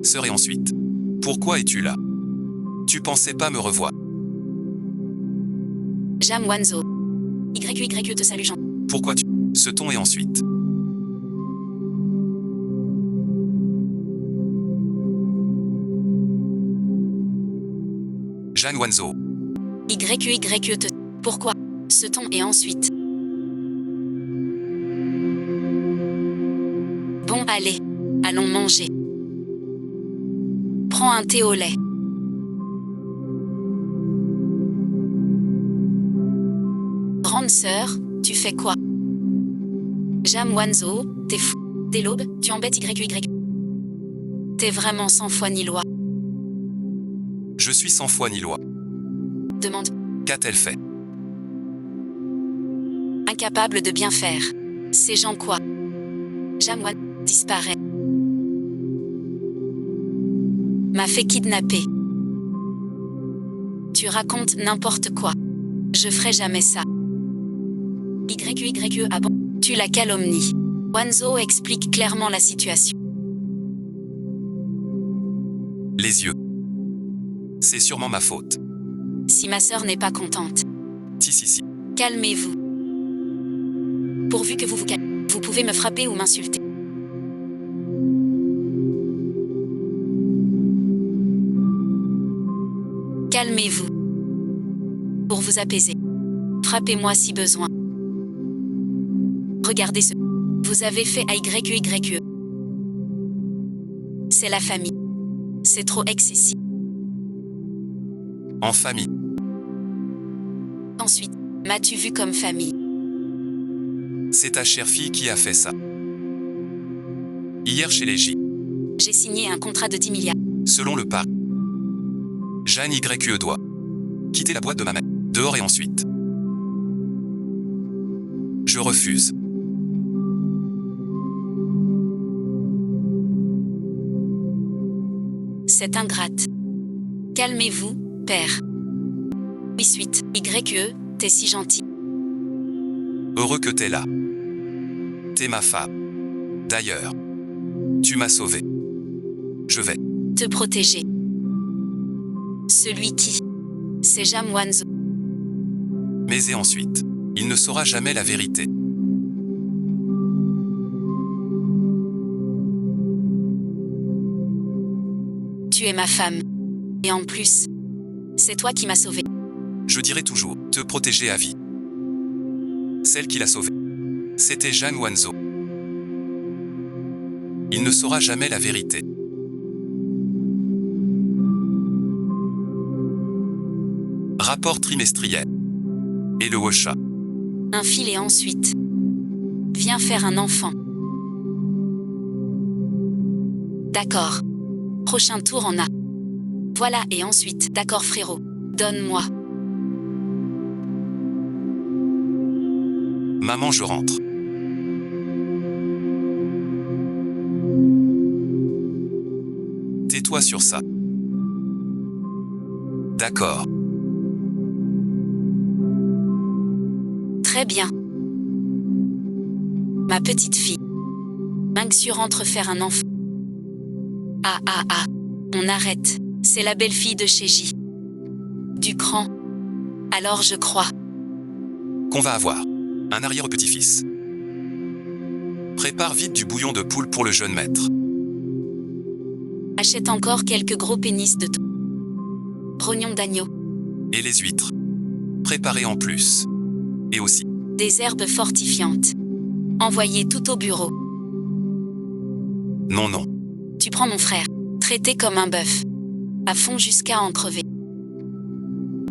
Sœur et ensuite. Pourquoi es-tu là? Tu pensais pas me revoir? Jam Wanzo. YYE te salue Jean. Pourquoi tu... Ce ton et ensuite. Jeanne Wanzo. YYE te... Pourquoi? Ce ton et ensuite. Bon allez. Allons manger. Prends un thé au lait. Grande sœur, tu fais quoi? Jam Wanzo, t'es fou. Dès l'aube, tu embêtes YYE. T'es vraiment sans foi ni loi. Je suis sans foi ni loi. Demande. Qu'a-t-elle fait? Incapable de bien faire. Ces gens quoi? Jam Wanzo disparaît. M'a fait kidnapper. Tu racontes n'importe quoi. Je ferai jamais ça. YYE ah bon? Tu la calomnies. Wanzo explique clairement la situation. Les yeux. C'est sûrement ma faute. Si ma sœur n'est pas contente. Si. Calmez-vous. Pourvu que vous vous calmez. Vous pouvez me frapper ou m'insulter. Calmez-vous. Pour vous apaiser. Frappez-moi si besoin. Regardez ce. Vous avez fait à YYE. C'est la famille. C'est trop excessif. En famille. Ensuite, m'as-tu vu comme famille? C'est ta chère fille qui a fait ça. Hier chez les J. J'ai signé un contrat de 10 milliards. Selon le pari. Jeanne YE doit quitter la boîte de ma mère. Dehors et ensuite. refuse. C'est ingrate. Calmez-vous, père. Oui, suite. YE, t'es si gentil. Heureux que t'es là. T'es ma femme. D'ailleurs, tu m'as sauvé. Je vais. Te protéger. Celui qui. C'est Jam Wanzo. Mais et ensuite, il ne saura jamais la vérité. Tu es ma femme. Et en plus, c'est toi qui m'as sauvé. Je dirai toujours, te protéger à vie. Celle qui l'a sauvé, c'était Jang Wanzo. Il ne saura jamais la vérité. Rapport trimestriel. Et le Wosha. Un fil et ensuite. Viens faire un enfant. D'accord. Prochain tour en A. Voilà et ensuite. D'accord frérot. Donne-moi. Maman, je rentre. Tais-toi sur ça. D'accord. Très bien. Ma petite fille. Mingxu rentre faire un enfant. Ah. On arrête. C'est la belle-fille de chez J. Du cran. Alors je crois. Qu'on va avoir un arrière-petit-fils. Prépare vite du bouillon de poule pour le jeune maître. Achète encore quelques gros pénis de rognons d'agneau. Et les huîtres. Préparez en plus. Et aussi. Des herbes fortifiantes. Envoyez tout au bureau. Non. Tu prends mon frère. Traité comme un bœuf. À fond jusqu'à en crever.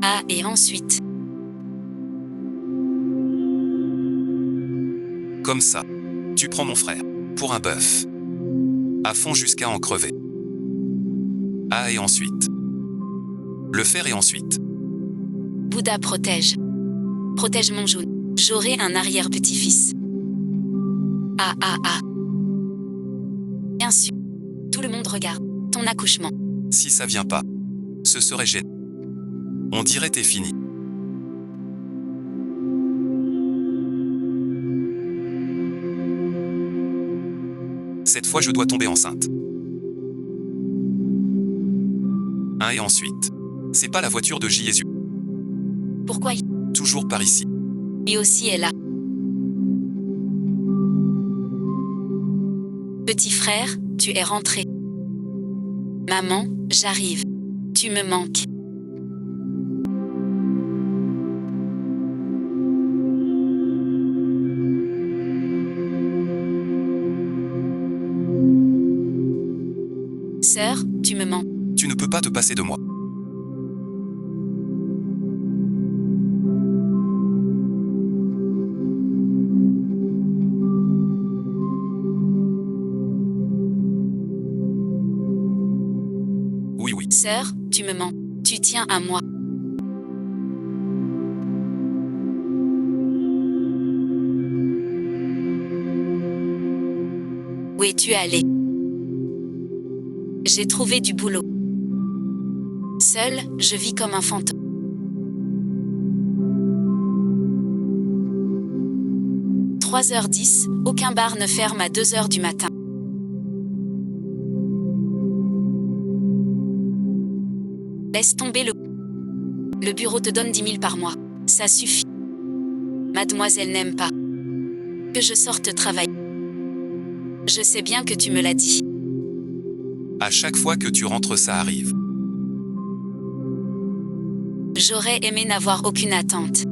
Ah, et ensuite. Comme ça. Tu prends mon frère. Pour un bœuf. À fond jusqu'à en crever. Ah, et ensuite. Le faire et ensuite. Bouddha protège. Protège mon jaune. J'aurai un arrière-petit-fils. Ah. Bien sûr. Tout le monde regarde ton accouchement. Si ça vient pas, ce serait gênant. On dirait t'es fini. Cette fois je dois tomber enceinte. Et ensuite. C'est pas la voiture de Jésus. Pourquoi Toujours par ici. lui aussi est là? Petit frère, tu es rentré. Maman, j'arrive. Tu me manques. Sœur, tu me manques. Tu ne peux pas te passer de moi. Oui. Sœur, tu me manques. Tu tiens à moi. Où es-tu allé? J'ai trouvé du boulot. Seul, je vis comme un fantôme. « 3h10, aucun bar ne ferme à 2h du matin. Laisse tomber le bureau te donne 10 000 par mois. Ça suffit. Mademoiselle n'aime pas que je sorte travailler. Je sais bien que tu me l'as dit. À chaque fois que tu rentres, ça arrive. J'aurais aimé n'avoir aucune attente.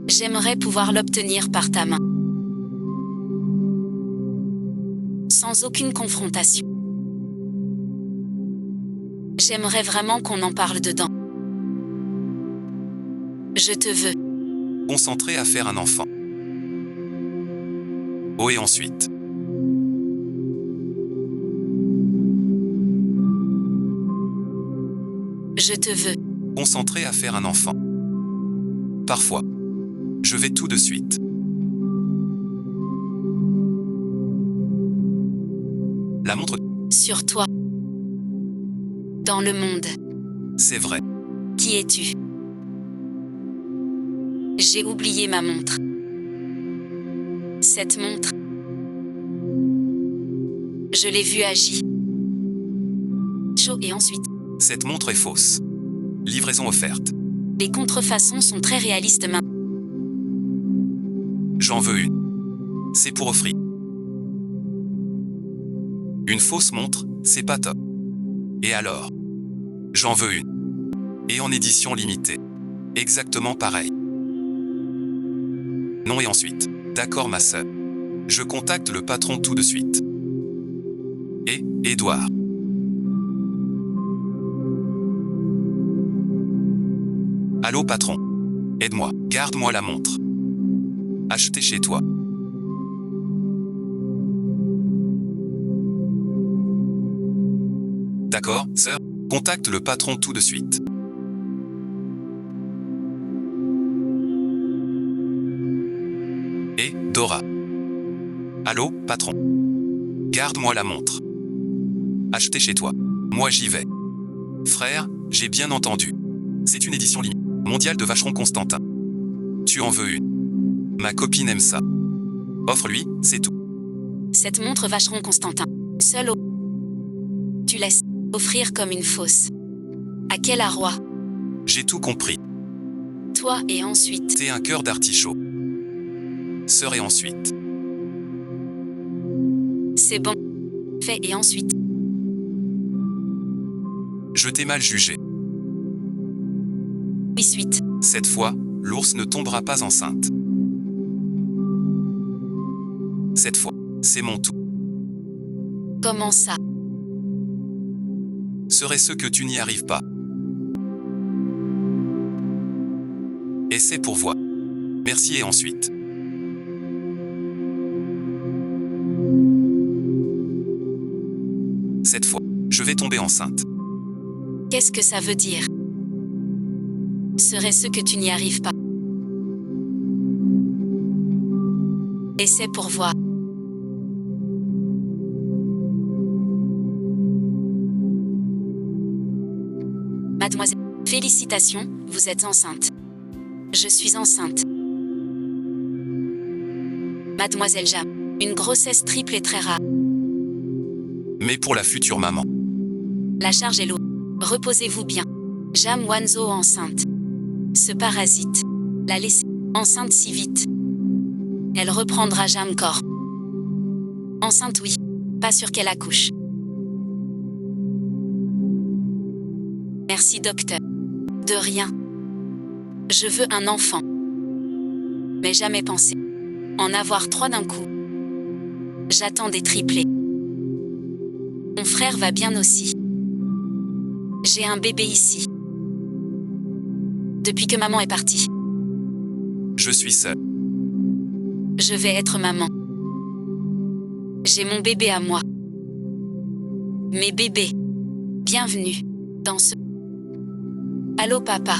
J'aimerais pouvoir l'obtenir par ta main. Sans aucune confrontation. J'aimerais vraiment qu'on en parle dedans. Je te veux. Concentré à faire un enfant. Oh, et ensuite. Je te veux. Concentré à faire un enfant. Parfois. Je vais tout de suite. La montre, Sur toi. Dans le monde. c'est vrai. Qui es-tu? J'ai oublié ma montre. Cette montre. Je l'ai vue agir. Chaud et ensuite. Cette montre est fausse. Livraison offerte. Les contrefaçons sont très réalistes maintenant. J'en veux une. C'est pour offrir. Une fausse montre, c'est pas top. Et alors? J'en veux une. Et en édition limitée. Exactement pareil. Non et ensuite. D'accord ma sœur. Je contacte le patron tout de suite. Et, Édouard. Allô patron. Aide-moi, garde-moi la montre. Achetez chez toi. D'accord, sœur. Contacte le patron tout de suite. Et, Dora. Allô, patron. Garde-moi la montre. Achetez chez toi. Moi j'y vais. Frère, j'ai bien entendu. C'est une édition limitée. Mondiale de Vacheron Constantin. Tu en veux une. Ma copine aime ça. Offre-lui, c'est tout. Cette montre Vacheron Constantin. Seul au... Tu laisses offrir comme une fausse. À quel arroi? J'ai tout compris. Toi et ensuite. T'es un cœur d'artichaut. Sœur et ensuite. C'est bon. Fait et ensuite. Je t'ai mal jugé. Oui, suite. Cette fois, l'ours ne tombera pas enceinte. Cette fois, c'est mon tour. Comment ça? Serait-ce que tu n'y arrives pas? Essaie pour voir. Merci et ensuite. Cette fois, je vais tomber enceinte. Qu'est-ce que ça veut dire? Serait-ce que tu n'y arrives pas? Essaie pour voir. Mademoiselle, félicitations, vous êtes enceinte. Je suis enceinte. Mademoiselle Jam, une grossesse triple est très rare. Mais pour la future maman. La charge est lourde. Reposez-vous bien. Jam Wanzo enceinte. Ce parasite. La laisser enceinte si vite. Elle reprendra Jam corps. Enceinte oui. Pas sûr qu'elle accouche. Merci docteur. De rien. Je veux un enfant. Mais jamais pensé en avoir 3 d'un coup. J'attends des triplés. Mon frère va bien aussi. J'ai un bébé ici. Depuis que maman est partie. Je suis seul. Je vais être maman. J'ai mon bébé à moi. Mes bébés. Bienvenue dans ce... Allô papa.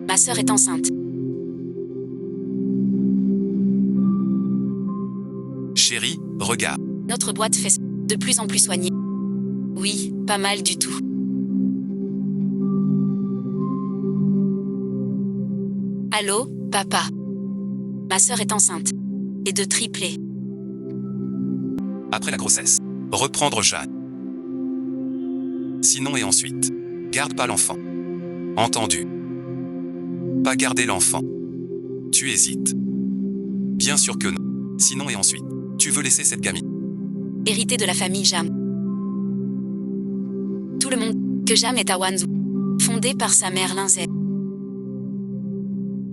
Ma sœur est enceinte. Chérie, regarde. Notre boîte fait de plus en plus soignée. Oui, pas mal du tout. Allô, papa. Ma sœur est enceinte. Et de triplés. Après la grossesse. Reprendre Jeanne. Sinon et ensuite. Garde pas l'enfant. Entendu. Pas garder l'enfant. Tu hésites. Bien sûr que non. Sinon et ensuite. Tu veux laisser cette gamine. Hérité de la famille Jam. Tout le monde que Jam est à Wanzhou. Fondé par sa mère Lindsay.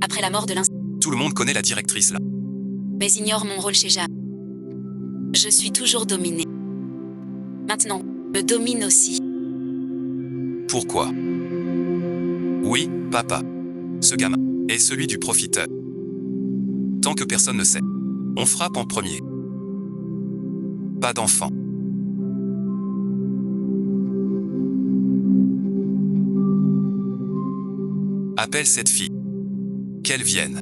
Après la mort de Lindsay. Tout le monde connaît la directrice là. Mais ignore mon rôle chez Jam. Je suis toujours dominée. Maintenant, me domine aussi. Pourquoi? Oui, papa. Ce gamin est celui du profiteur. Tant que personne ne sait, on frappe en premier. Pas d'enfant. Appelle cette fille. Qu'elle vienne.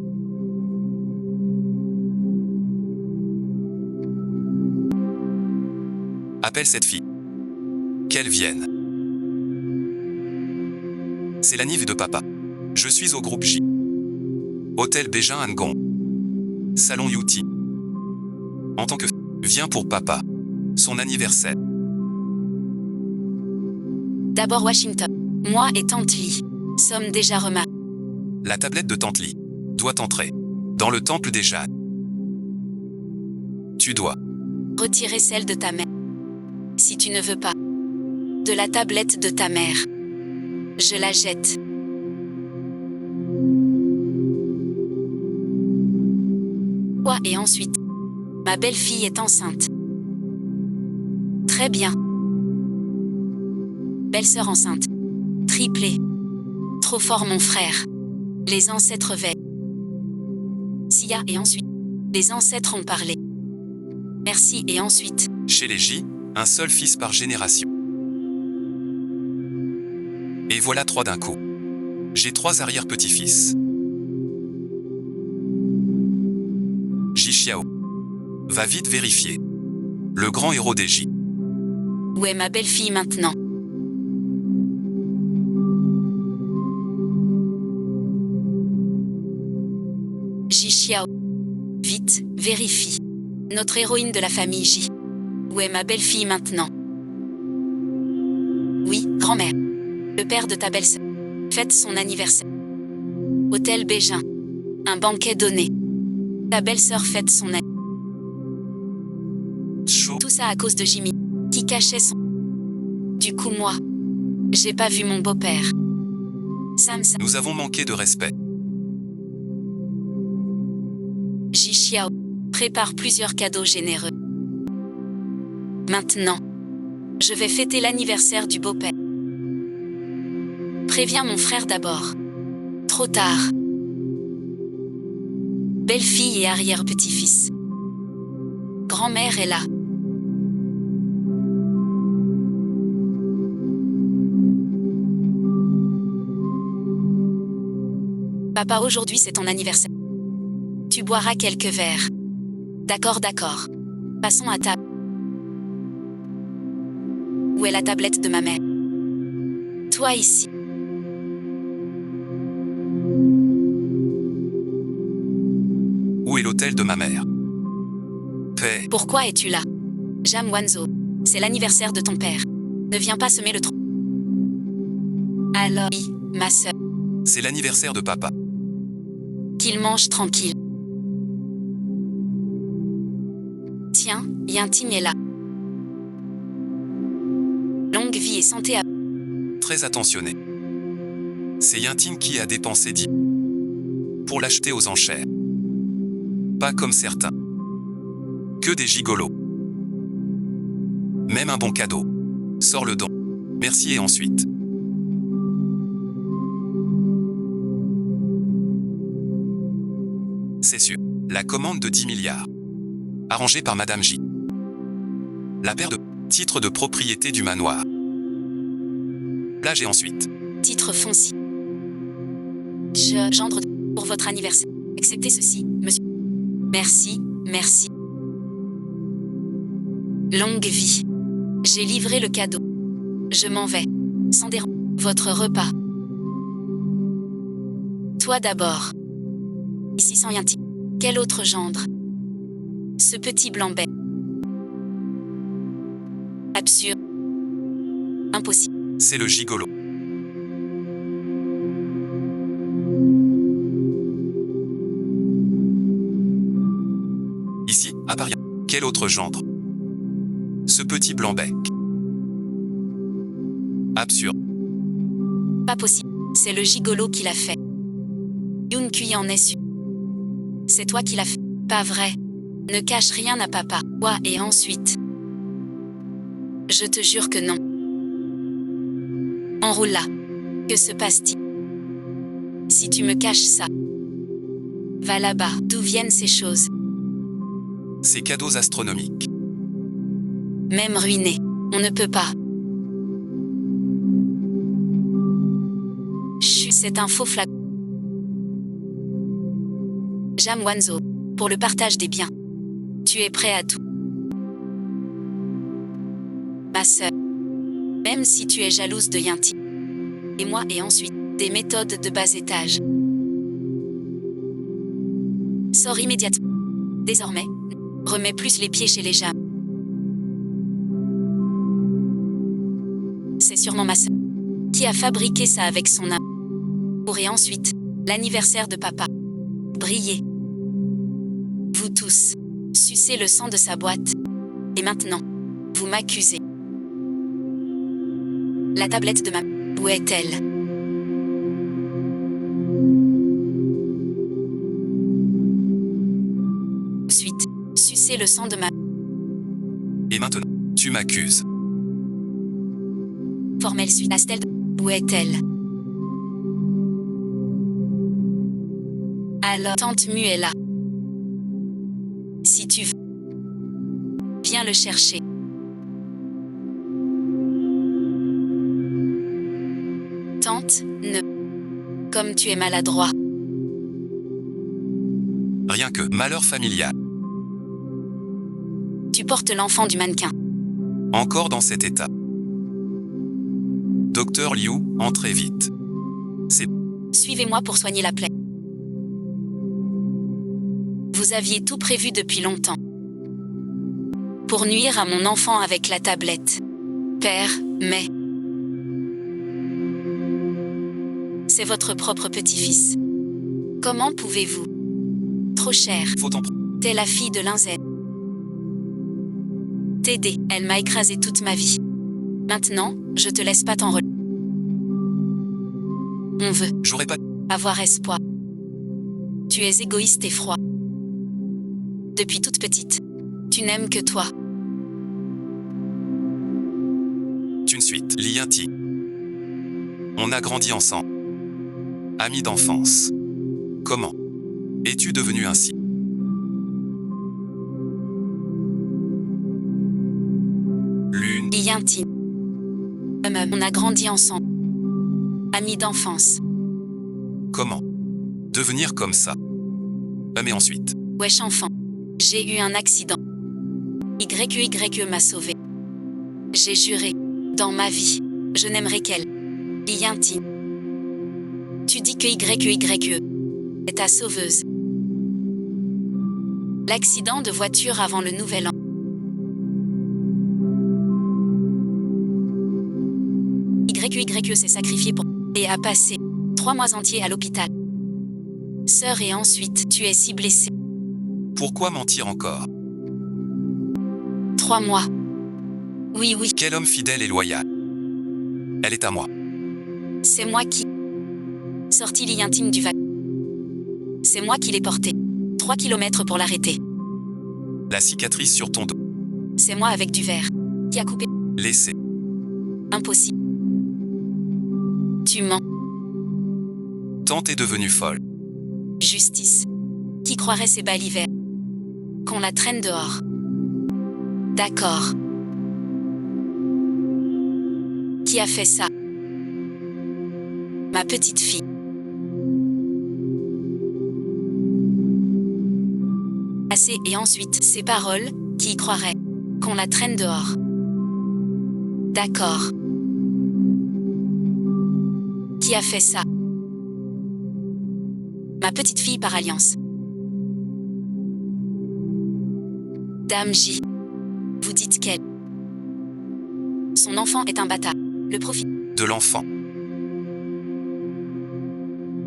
Appelle cette fille. Qu'elle vienne. C'est l'anniv de papa. Je suis au groupe J. Hôtel Bégin Angon. Salon Youti. En tant que viens pour papa. Son anniversaire. D'abord Washington. Moi et Tante Lee sommes déjà remarqués. La tablette de Tante Lee doit entrer dans le temple des Jades. Tu dois Retirer celle de ta mère. Si tu ne veux pas de la tablette de ta mère, je la jette. Quoi et ensuite, ma belle-fille est enceinte. Très bien. Belle-sœur enceinte. Triplé. Trop fort mon frère. Les ancêtres veillent. Sia et ensuite. Les ancêtres ont parlé. Merci et ensuite. Chez les J, un seul fils par génération. Et voilà 3 d'un coup. J'ai 3 arrière-petits-fils. Ji Xiao. Va vite vérifier. Le grand héros des J. Où est ma belle-fille maintenant? Ji Xiao. Vite, vérifie. Notre héroïne de la famille J. Où est ma belle-fille maintenant? Oui, grand-mère. Le père de ta belle-sœur fête son anniversaire. Hôtel Bégin. Un banquet donné. Ta belle-sœur fête son anniversaire. Chaud. Tout ça à cause de Jimmy, qui cachait son... Du coup moi, j'ai pas vu mon beau-père. Sam. Nous avons manqué de respect. Ji Xiao prépare plusieurs cadeaux généreux. Maintenant, je vais fêter l'anniversaire du beau-père. Préviens mon frère d'abord. Trop tard. Belle-fille et arrière-petit-fils. Grand-mère est là. Papa, aujourd'hui c'est ton anniversaire. Tu boiras quelques verres. D'accord, d'accord. Passons à table. Où est la tablette de ma mère? Toi ici. Où est l'hôtel de ma mère? Paix. Pourquoi es-tu là? Jam Wanzo, c'est l'anniversaire de ton père. Ne viens pas semer le trou. Alors, oui, ma sœur, C'est l'anniversaire de papa. qu'il mange tranquille. Tiens, Yintim est là. Longue vie et santé à... Très attentionné. C'est Yintim qui a dépensé 10 pour l'acheter aux enchères. Pas comme certains. Que des gigolos. Même un bon cadeau. Sors le don. Merci et ensuite. C'est sûr. La commande de 10 milliards. Arrangée par Madame J. La paire de titres de propriété du manoir. Plage et ensuite. Titre foncier. Gendre pour votre anniversaire. Acceptez ceci, monsieur. Merci, merci. Longue vie. J'ai livré le cadeau. Je m'en vais. Sans déranger. Votre repas. Toi d'abord. Ici sans rien. Quel autre gendre? Ce petit blanc-bec. Absurde. Impossible. C'est le gigolo. Ici, à Paris. Quel autre gendre? Ce petit blanc-bec. Absurde. Pas possible. C'est le gigolo qui l'a fait. Yoon Kui en est sûr. C'est toi qui l'as fait. Pas vrai. Ne cache rien à papa. Quoi et ensuite? Je te jure que non. Enroule là. Que se passe-t-il? Si tu me caches ça. Va là-bas. D'où viennent ces choses? Ces cadeaux astronomiques. Même ruiné. On ne peut pas. Chut, c'est un faux flac. Jam Wanzo. Pour le partage des biens. Tu es prêt à tout. Ma sœur. Même si tu es jalouse de Yinti. Et moi et ensuite, des méthodes de bas étage. Sors immédiatement. Désormais, remets plus les pieds chez les Jam. C'est sûrement ma sœur qui a fabriqué ça avec son amour. Et ensuite, l'anniversaire de papa. Briller. Vous tous, sucez le sang de sa boîte. Et maintenant, vous m'accusez. La tablette de ma... Où est-elle? Ensuite, sucez le sang de ma... Et maintenant, tu m'accuses. Formelle suite. Astel de... Où est-elle? Alors, tante Mu est là. Si tu veux, viens le chercher. Tante, ne... Comme tu es maladroit. Rien que malheur familial. Tu portes l'enfant du mannequin. Encore dans cet état. Docteur Liu, entrez vite. Suivez-moi pour soigner la plaie. Vous aviez tout prévu depuis longtemps. Pour nuire à mon enfant avec la tablette. Père, mais... C'est votre propre petit-fils. Comment pouvez-vous? Trop cher. Faut en T'es la fille de Linzen. T'aider, elle m'a écrasé toute ma vie. Maintenant, je te laisse pas t'en On veut J'aurais pas... avoir espoir. Tu es égoïste et froid. Depuis toute petite, tu n'aimes que toi. Une suite. Lianti. On a grandi ensemble. Amis d'enfance. Comment es-tu devenu ainsi? Lune. Yinti. On a grandi ensemble. Amis d'enfance. Comment devenir comme ça? Mais ensuite. Wesh enfant. J'ai eu un accident. YE m'a sauvé. J'ai juré. Dans ma vie, je n'aimerais qu'elle. Yinti. Tu dis que YE est ta sauveuse. L'accident de voiture avant le nouvel an. YE s'est sacrifié pour... et a passé 3 mois entiers à l'hôpital. Sœur, et ensuite, tu es si blessée. Pourquoi mentir encore? 3 mois. Oui. Quel homme fidèle et loyal. Elle est à moi. C'est moi qui... Sorti l'intime du wagon. C'est moi qui l'ai porté. 3 kilomètres pour l'arrêter. La cicatrice sur ton dos. C'est moi avec du verre. Qui a coupé... Laissez. Impossible. Tu mens. Tante est devenue folle. Justice. Qui croirait ces balivernes? Qu'on la traîne dehors. D'accord. Qui a fait ça? Ma petite fille. Assez, et ensuite, ces paroles, qui y croiraient? Qu'on la traîne dehors. D'accord. Qui a fait ça? Ma petite fille par alliance. Dame J. Vous dites qu'elle... Son enfant est un bâtard. Le profit de l'enfant.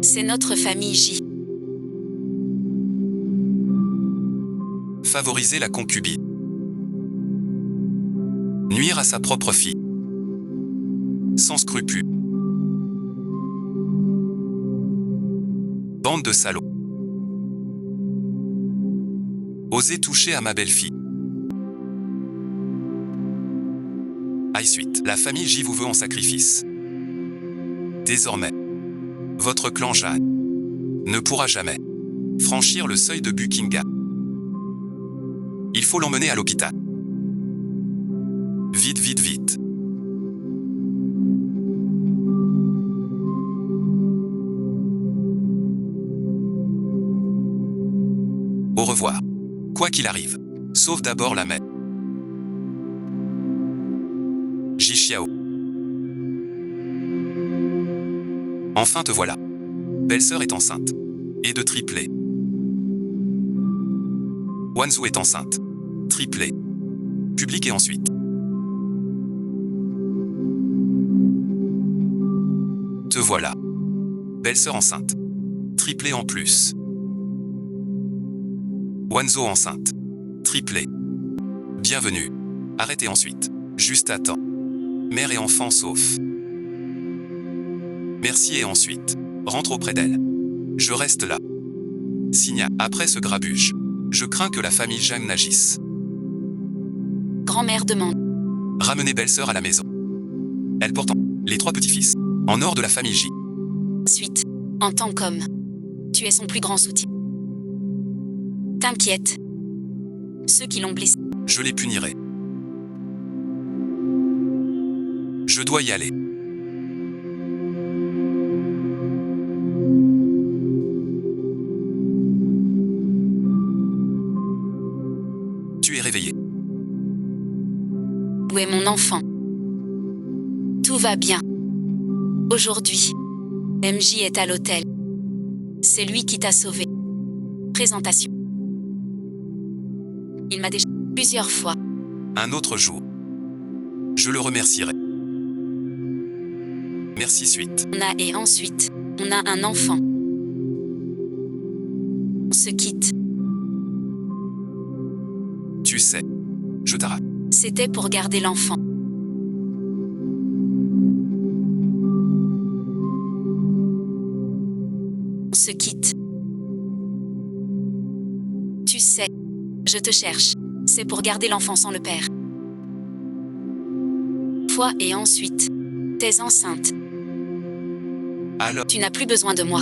C'est notre famille J. Favoriser la concubine. Nuire à sa propre fille. Sans scrupule. Bande de salauds. Oser toucher à ma belle-fille. Suite. La famille J vous veut en sacrifice. Désormais, votre clan Jeanne ne pourra jamais franchir le seuil de Buckingham. Il faut l'emmener à l'hôpital. Vite. Quoi qu'il arrive, sauve d'abord la mère. Ji Xiao. Enfin te voilà. Belle-sœur est enceinte. Et de triplé. Wanzhou est enceinte. Triplé. Public et ensuite. Te voilà. Belle-sœur enceinte. Triplé en plus. Wanzhou enceinte. Triplé. Bienvenue. Arrêtez ensuite. Juste à temps. Mère et enfant sauf. Merci et ensuite. Rentre auprès d'elle. Je reste là. Signa. Après ce grabuge. Je crains que la famille Zhang n'agisse. Grand-mère demande. Ramenez belle-sœur à la maison. Elle porte les 3 petits-fils. En or de la famille Ji. Suite. En tant qu'homme. Tu es son plus grand soutien. T'inquiète. Ceux qui l'ont blessé. Je les punirai. Je dois y aller. Tu es réveillé. Où est mon enfant? Tout va bien. Aujourd'hui, MJ est à l'hôtel. C'est lui qui t'a sauvé. Présentation. Il m'a déjà plusieurs fois. Un autre jour. Je le remercierai. Merci suite. On a et ensuite, on a un enfant. On se quitte. Tu sais. Je t'arrache. C'était pour garder l'enfant. On se quitte. Tu sais, je te cherche. C'est pour garder l'enfant sans le père. Fois et ensuite, t'es enceinte. Alors, Tu n'as plus besoin de moi.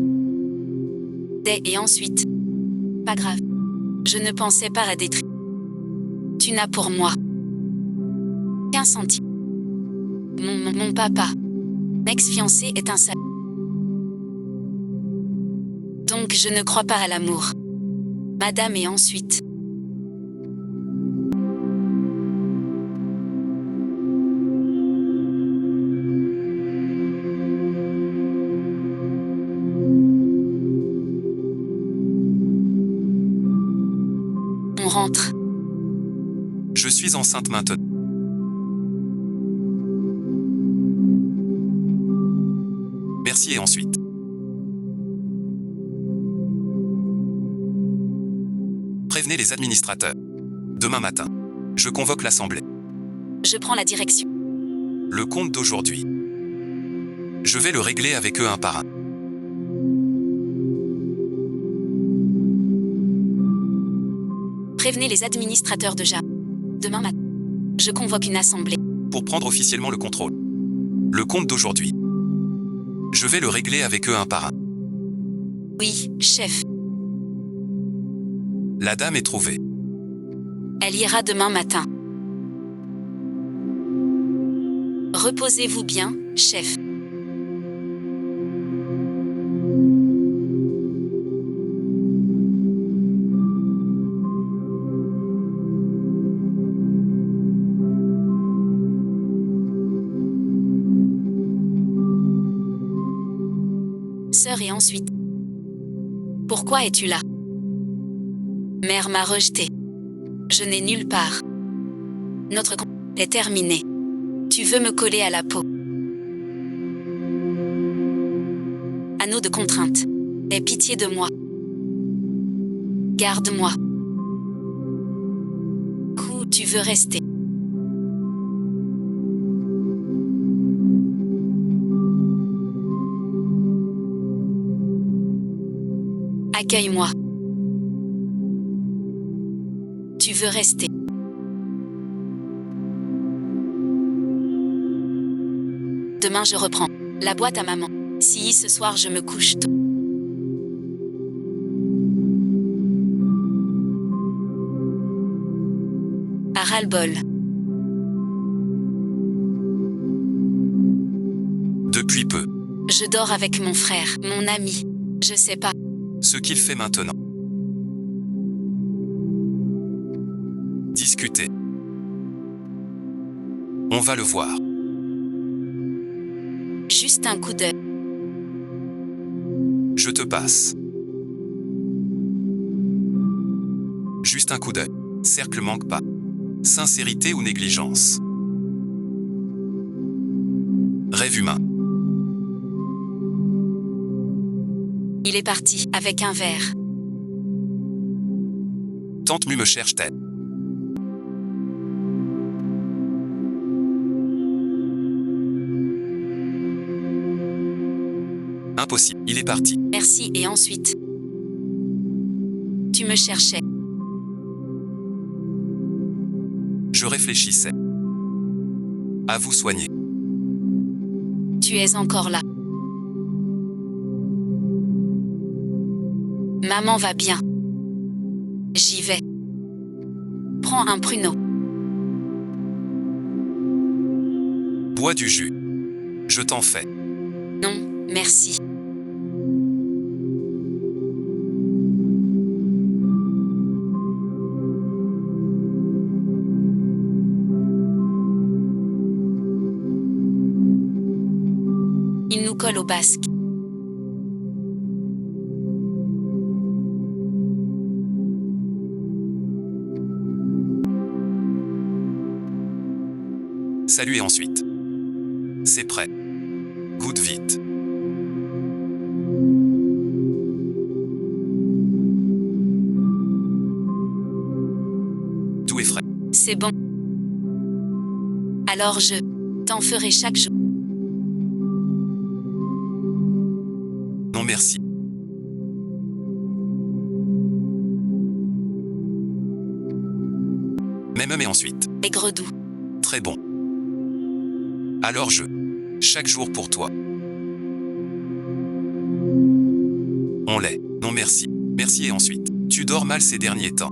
Dès et ensuite. Pas grave. Je ne pensais pas à détruire. Tu n'as pour moi qu'un centime. Mon papa, ex-fiancé, est un sale. Donc je ne crois pas à l'amour. Madame et ensuite. On rentre. je suis enceinte maintenant. Merci et ensuite. Prévenez les administrateurs. Demain matin, je convoque l'assemblée. Je prends la direction. Le compte d'aujourd'hui. Je vais le régler avec eux un par un. Prévenez les administrateurs de JA. Demain matin, je convoque une assemblée. Pour prendre officiellement le contrôle. Le compte d'aujourd'hui. Je vais le régler avec eux un par un. Oui, chef. La dame est trouvée. Elle ira demain matin. Reposez-vous bien, chef. Sœur et ensuite. Pourquoi es-tu là? Mère m'a rejeté. Je n'ai nulle part. Notre compte est terminé. Tu veux me coller à la peau. Anneau de contrainte. Aie pitié de moi. Garde-moi. Où tu veux rester? Accueille-moi. Tu veux rester? Demain je reprends la boîte à maman. Si ce soir je me couche tôt. À ras-le-bol. Depuis peu. Je dors avec mon frère, mon ami. Je sais pas. Ce qu'il fait maintenant. Discuter. On va le voir. Juste un coup d'œil. Je te passe. Juste un coup d'œil. Cercle manque pas. Sincérité ou négligence. Rêve humain. Il est parti, avec un verre. Tante Mu me cherche-t-elle. Impossible, il est parti. Merci et ensuite. Tu me cherchais. Je réfléchissais. À vous soigner. Tu es encore là. Maman va bien. J'y vais. Prends un pruneau. Bois du jus. Je t'en fais. Non, merci. Il nous colle au basque. Salut et ensuite. C'est prêt. Goûte vite. Tout est frais. C'est bon. Alors je t'en ferai chaque jour. Non merci. Même et ensuite. Aigre doux. Très bon. Alors je. Chaque jour pour toi. On l'est. Non merci. Merci et ensuite. Tu dors mal ces derniers temps.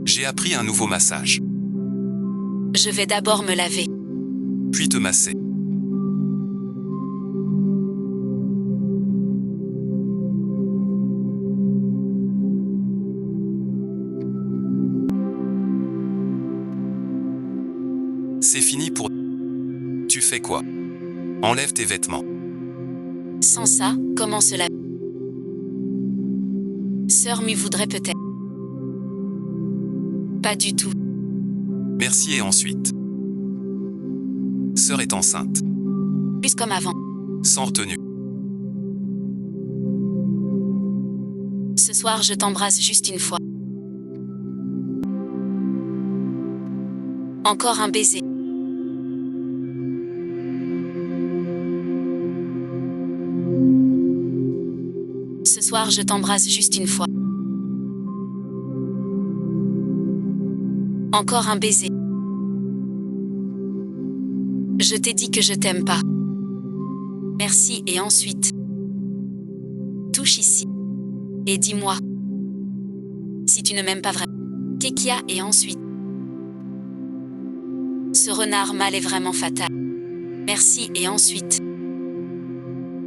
J'ai appris un nouveau massage. Je vais d'abord me laver. Puis te masser. C'est fini pour... Tu fais quoi? Enlève tes vêtements. Sans ça, comment se laver? Sœur Mu voudrait peut-être. Pas du tout. Merci et ensuite. Sœur est enceinte. Plus comme avant. Sans retenue. Ce soir, je t'embrasse juste une fois. Encore un baiser. Ce soir, je t'embrasse juste une fois. Encore un baiser. Je t'ai dit que je t'aime pas. Merci et ensuite. Touche ici. Et dis-moi. Si tu ne m'aimes pas vraiment. Kekia et ensuite. Ce renard mâle est vraiment fatal. Merci et ensuite.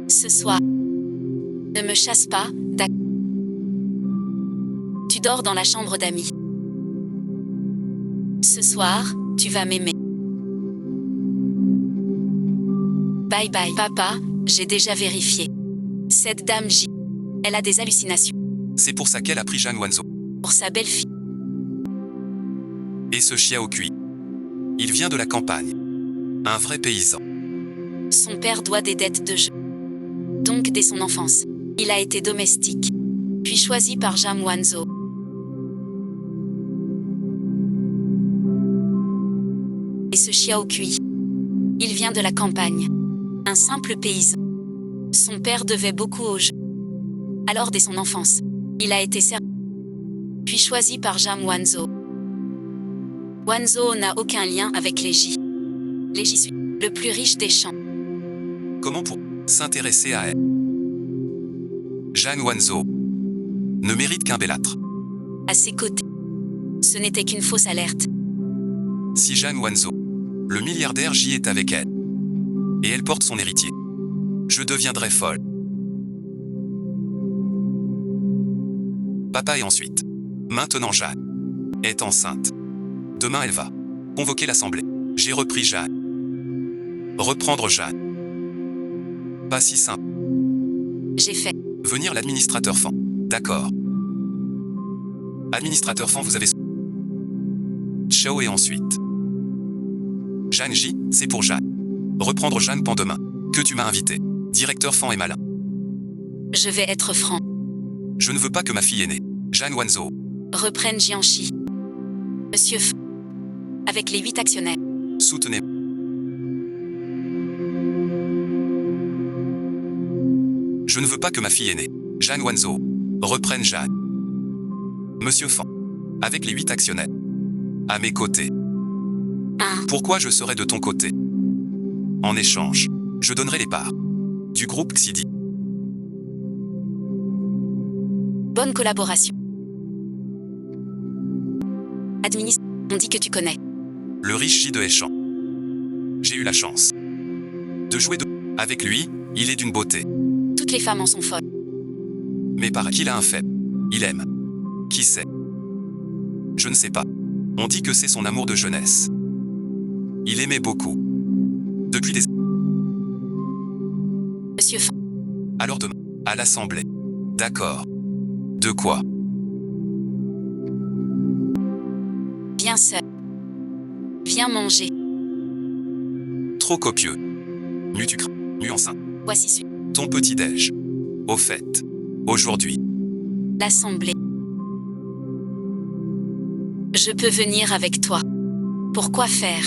Ce soir. Ne me chasse pas, d'accord. Tu dors dans la chambre d'amis. Ce soir, tu vas m'aimer. Bye bye, papa, j'ai déjà vérifié. Cette dame J. Elle a des hallucinations. C'est pour ça qu'elle a pris Jeanne Wanzo. Pour sa belle-fille. Et ce Xiao Kui. Il vient de la campagne. Un vrai paysan. Son père doit des dettes de jeu. Donc dès son enfance, il a été domestique. Puis choisi par Jam Wanzo. Et ce Xiao Kui. Il vient de la campagne. Un simple paysan. Son père devait beaucoup au jeu. Alors dès son enfance, il a été servi. Puis choisi par Jam Wanzo. Wanzo n'a aucun lien avec les J. Les J sont le plus riche des champs. Comment pour s'intéresser à elle? Jeanne Wanzo ne mérite qu'un bellâtre. À ses côtés. Ce n'était qu'une fausse alerte. Si Jeanne Wanzo, le milliardaire J est avec elle, et elle porte son héritier, je deviendrai folle. Papa et ensuite. Maintenant Jeanne. est enceinte. Demain, elle va convoquer l'assemblée. J'ai repris Jeanne. Reprendre Jeanne. Pas si simple. J'ai fait. Venir l'administrateur Fan. D'accord. Administrateur Fan, vous avez... Ciao et ensuite. Jeanne J, c'est pour Jeanne. Reprendre Jeanne demain. Que tu m'as invité. Directeur Fan est malin. Je vais être franc. Je ne veux pas que ma fille aînée, Jeanne Wanzhou, Reprenne Jianchi. Monsieur F. Avec les 8 actionnaires. soutenez. Je ne veux pas que ma fille aînée, Jeanne Wanzhou, reprenne Jeanne. Monsieur Fan. Avec les 8 actionnaires. À mes côtés. 1. Pourquoi je serai de ton côté? En échange, je donnerai les parts du groupe Xidi. Bonne collaboration. Administre. On dit que tu connais. Le riche J de Eschan. J'ai eu la chance de jouer avec lui, il est d'une beauté. Toutes les femmes en sont folles. Mais paraît qu'il a un faible. Il aime. Qui sait? Je ne sais pas. On dit que c'est son amour de jeunesse. Il aimait beaucoup. Depuis des... Monsieur F. Alors demain, à l'Assemblée. D'accord. De quoi? Viens seul. Viens manger. Trop copieux. Nu tu crains. Nu enceinte. Voici celui. Ton petit-déj. Au fait. Aujourd'hui. L'assemblée. Je peux venir avec toi. Pourquoi faire?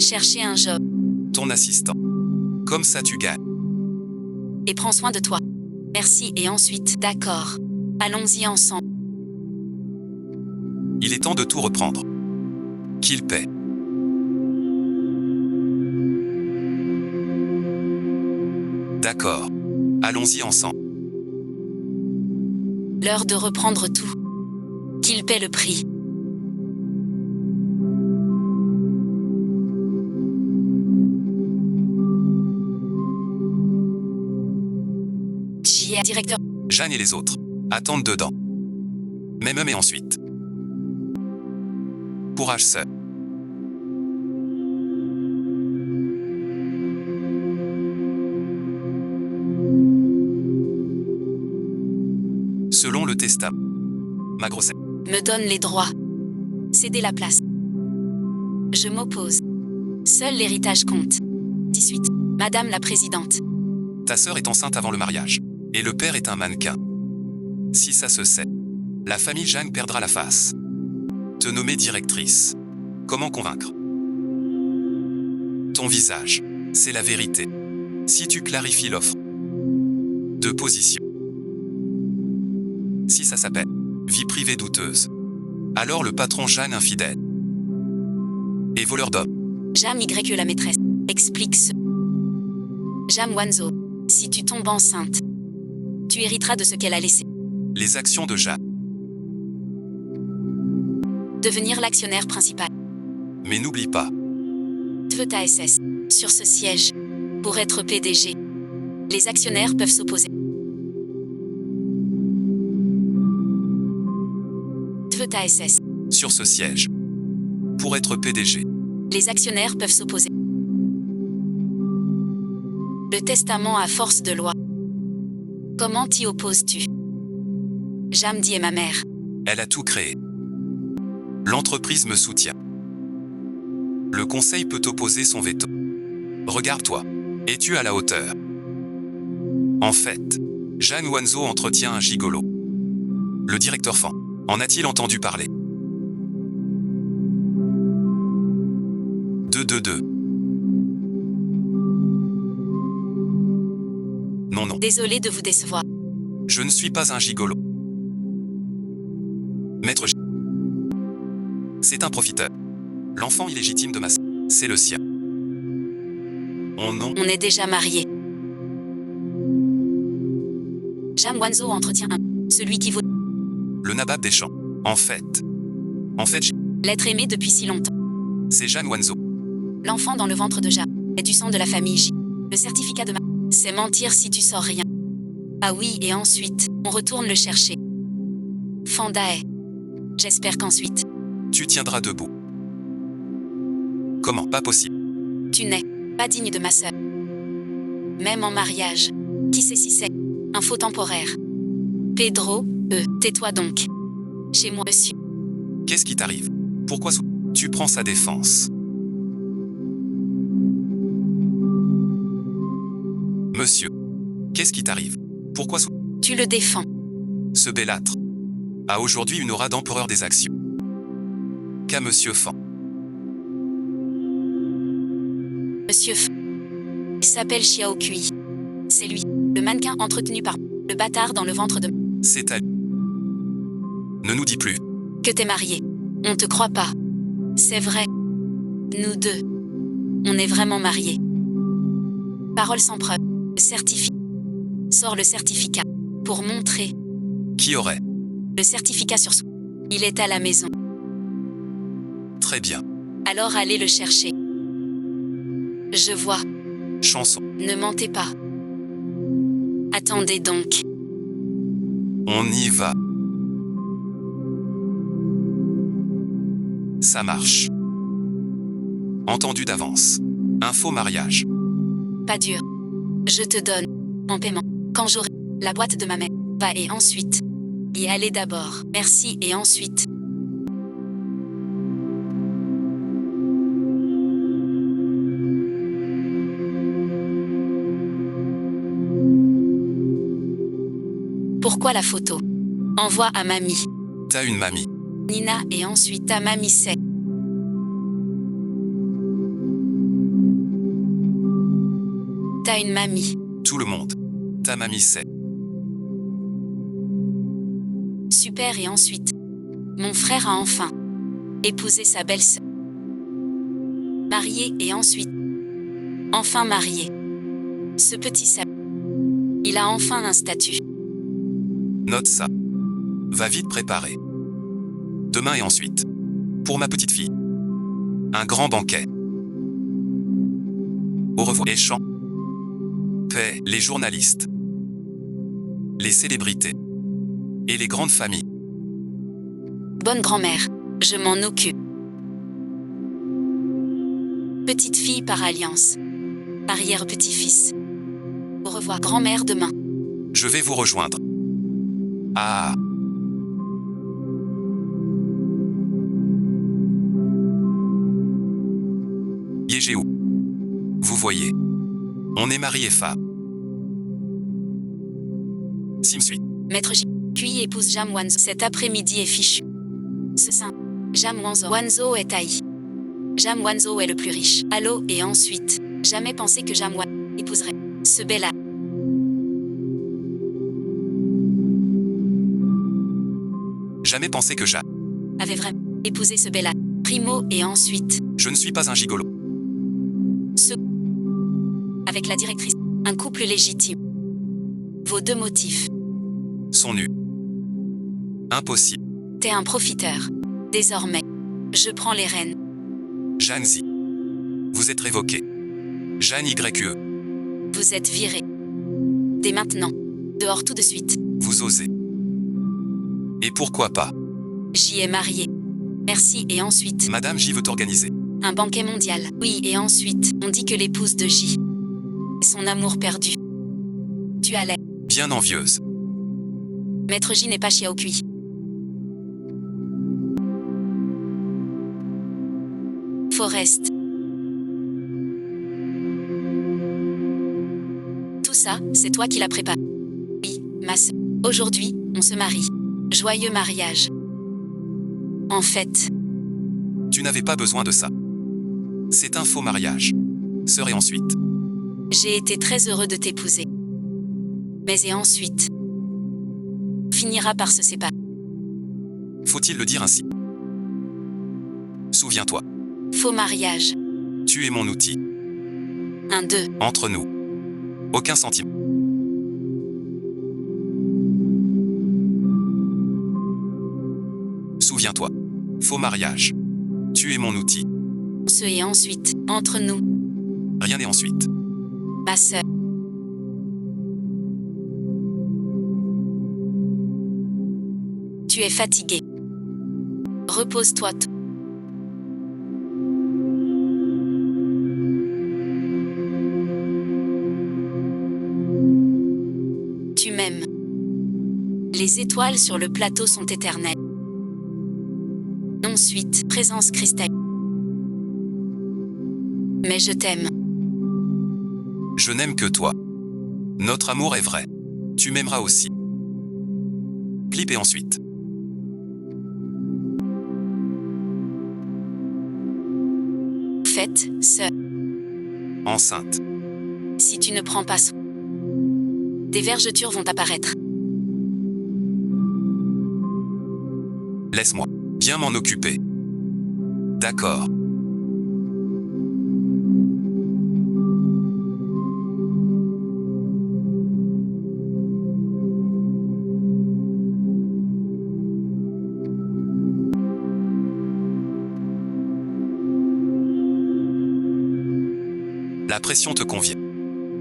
Chercher un job. Ton assistant. Comme ça tu gagnes. Et prends soin de toi. Merci et ensuite, d'accord. Allons-y ensemble. Il est temps de tout reprendre. Qu'il paie. D'accord. Allons-y ensemble. L'heure de reprendre tout. Qu'il paie le prix. J.A. Directeur. Jeanne et les autres attendent dedans. Même et ensuite. Courage seul. Selon le testament. Ma grossesse. Me donne les droits. Céder la place. Je m'oppose. Seul l'héritage compte. 18. Madame la Présidente. Ta sœur est enceinte avant le mariage. Et le père est un mannequin. Si ça se sait, la famille Jeanne perdra la face. Te nommer directrice. Comment convaincre? Ton visage, c'est la vérité. Si tu clarifies l'offre de position. Si ça s'appelle vie privée douteuse. Alors le patron Jeanne infidèle. Et voleur d'hommes. Jam Y la maîtresse. Explique ce. Jam Wanzhou. Si tu tombes enceinte, tu hériteras de ce qu'elle a laissé. Les actions de Jeanne. Devenir l'actionnaire principal. Mais n'oublie pas. Veux ta SS. Sur ce siège. Pour être PDG. Les actionnaires peuvent s'opposer. Veux ta SS. Sur ce siège. Pour être PDG. Les actionnaires peuvent s'opposer. Le testament à force de loi. Comment t'y opposes-tu? Jamdi est ma mère. Elle a tout créé. L'entreprise me soutient. Le conseil peut opposer son veto. Regarde-toi. Es-tu à la hauteur? En fait, Jeanne Wanzhou entretient un gigolo. Le directeur Fan. En a-t-il entendu parler? 222. Non, non. Désolé de vous décevoir. Je ne suis pas un gigolo. Maître J. C'est un profiteur. L'enfant illégitime de ma sœur, c'est le sien. Oh non. On est déjà mariés. Jam Wanzhou entretient un. Celui qui vaut. Le nabab des champs. En fait, L'être aimé depuis si longtemps. c'est Jeanne Wanzhou. L'enfant dans le ventre de Jam. Est du sang de la famille J. Le certificat de ma. C'est mentir si tu sors rien. Ah oui, et ensuite, on retourne le chercher. Fandae. J'espère qu'ensuite, Tu tiendras debout. Comment? Pas possible. Tu n'es pas digne de ma sœur. Même en mariage. Qui sait si c'est info temporaire? Pedro, tais-toi donc. Chez moi, monsieur. Qu'est-ce qui t'arrive? Pourquoi tu prends sa défense? Monsieur, qu'est-ce qui t'arrive? Pourquoi Tu le défends. ce bellâtre a aujourd'hui une aura d'empereur des actions. Qu'a Monsieur Fan? Monsieur il s'appelle Xiao Kui. C'est lui, le mannequin entretenu par le bâtard dans le ventre de... C'est à lui. Ne nous dis plus. Que t'es marié. On te croit pas. C'est vrai. Nous deux. On est vraiment mariés. Parole sans preuve. Certificat. Sors le certificat. Pour montrer. Qui aurait? Le certificat sur soi. Il est à la maison. Très bien. Alors allez le chercher. Je vois. Chanson. Ne mentez pas. Attendez donc. On y va. Ça marche. Entendu d'avance. Un faux mariage. Pas dur. Je te donne. En paiement. Quand j'aurai la boîte de ma mère. Va et ensuite. Y aller d'abord. Merci et ensuite. Pourquoi la photo? Envoie à mamie. T'as une mamie. Nina et ensuite ta mamie c'est. T'as une mamie. Tout le monde. Ta mamie sait. Super et ensuite. Mon frère a enfin épousé sa belle-sœur. Marié et ensuite. Enfin marié. Ce petit sap. Il a enfin un statut. Note ça. Va vite préparer. Demain et ensuite. Pour ma petite fille. Un grand banquet. Au revoir les chants. Paix, les journalistes. Les célébrités. Et les grandes familles. Bonne grand-mère. Je m'en occupe. Petite fille par alliance. Arrière-petit-fils. Au revoir grand-mère demain. Je vais vous rejoindre. Ah. Yégéou. Vous voyez. On est mari et femme. Simsuit. Maître J. Puis épouse Jam Wanzo. Cet après-midi est fichu. Ce sein. Jam Wanzo. Wanzo est haï. Jam Wanzo est le plus riche. Allô et ensuite. Jamais pensé que Jam Wanzo épouserait ce bel âne. Jamais pensé que Avait vraiment épousé ce bel âne. Primo et ensuite. je ne suis pas un gigolo. Ce. Avec la directrice. Un couple légitime. Vos deux motifs. Sont nus. Impossible. T'es un profiteur. Désormais. Je prends les rênes. Jeanne Z. Vous êtes révoqué. Jeanne YE. Vous êtes viré. Dès maintenant. Dehors tout de suite. Vous osez. Et pourquoi pas? J'y ai marié. Merci et ensuite. Madame J veut organiser. Un banquet mondial. Oui et ensuite. On dit que l'épouse de J. Son amour perdu. Tu allais. Bien envieuse. Maître J n'est pas Xiao Kui. Forest. Tout ça, c'est toi qui l'as préparé. Oui, ma sœur. Aujourd'hui, on se marie. Joyeux mariage. En fait, Tu n'avais pas besoin de ça. C'est un faux mariage. Sœur et ensuite. j'ai été très heureux de t'épouser. Mais et ensuite, finira par se séparer. Faut-il le dire ainsi? Souviens-toi. Faux mariage. Tu es mon outil. 1, 2. Entre nous. Aucun sentiment. Souviens-toi. Faux mariage. Tu es mon outil. Ce et ensuite, entre nous, Rien n'est ensuite. ma sœur. Tu es fatigué. Repose-toi. Les étoiles sur le plateau sont éternelles. Ensuite, présence cristalline. Mais je t'aime. Je n'aime que toi. Notre amour est vrai. Tu m'aimeras aussi. Clip et ensuite. Faites, ce. Enceinte. Si tu ne prends pas soin. Des vergetures vont apparaître. Laisse-moi bien m'en occuper. D'accord. La pression te convient.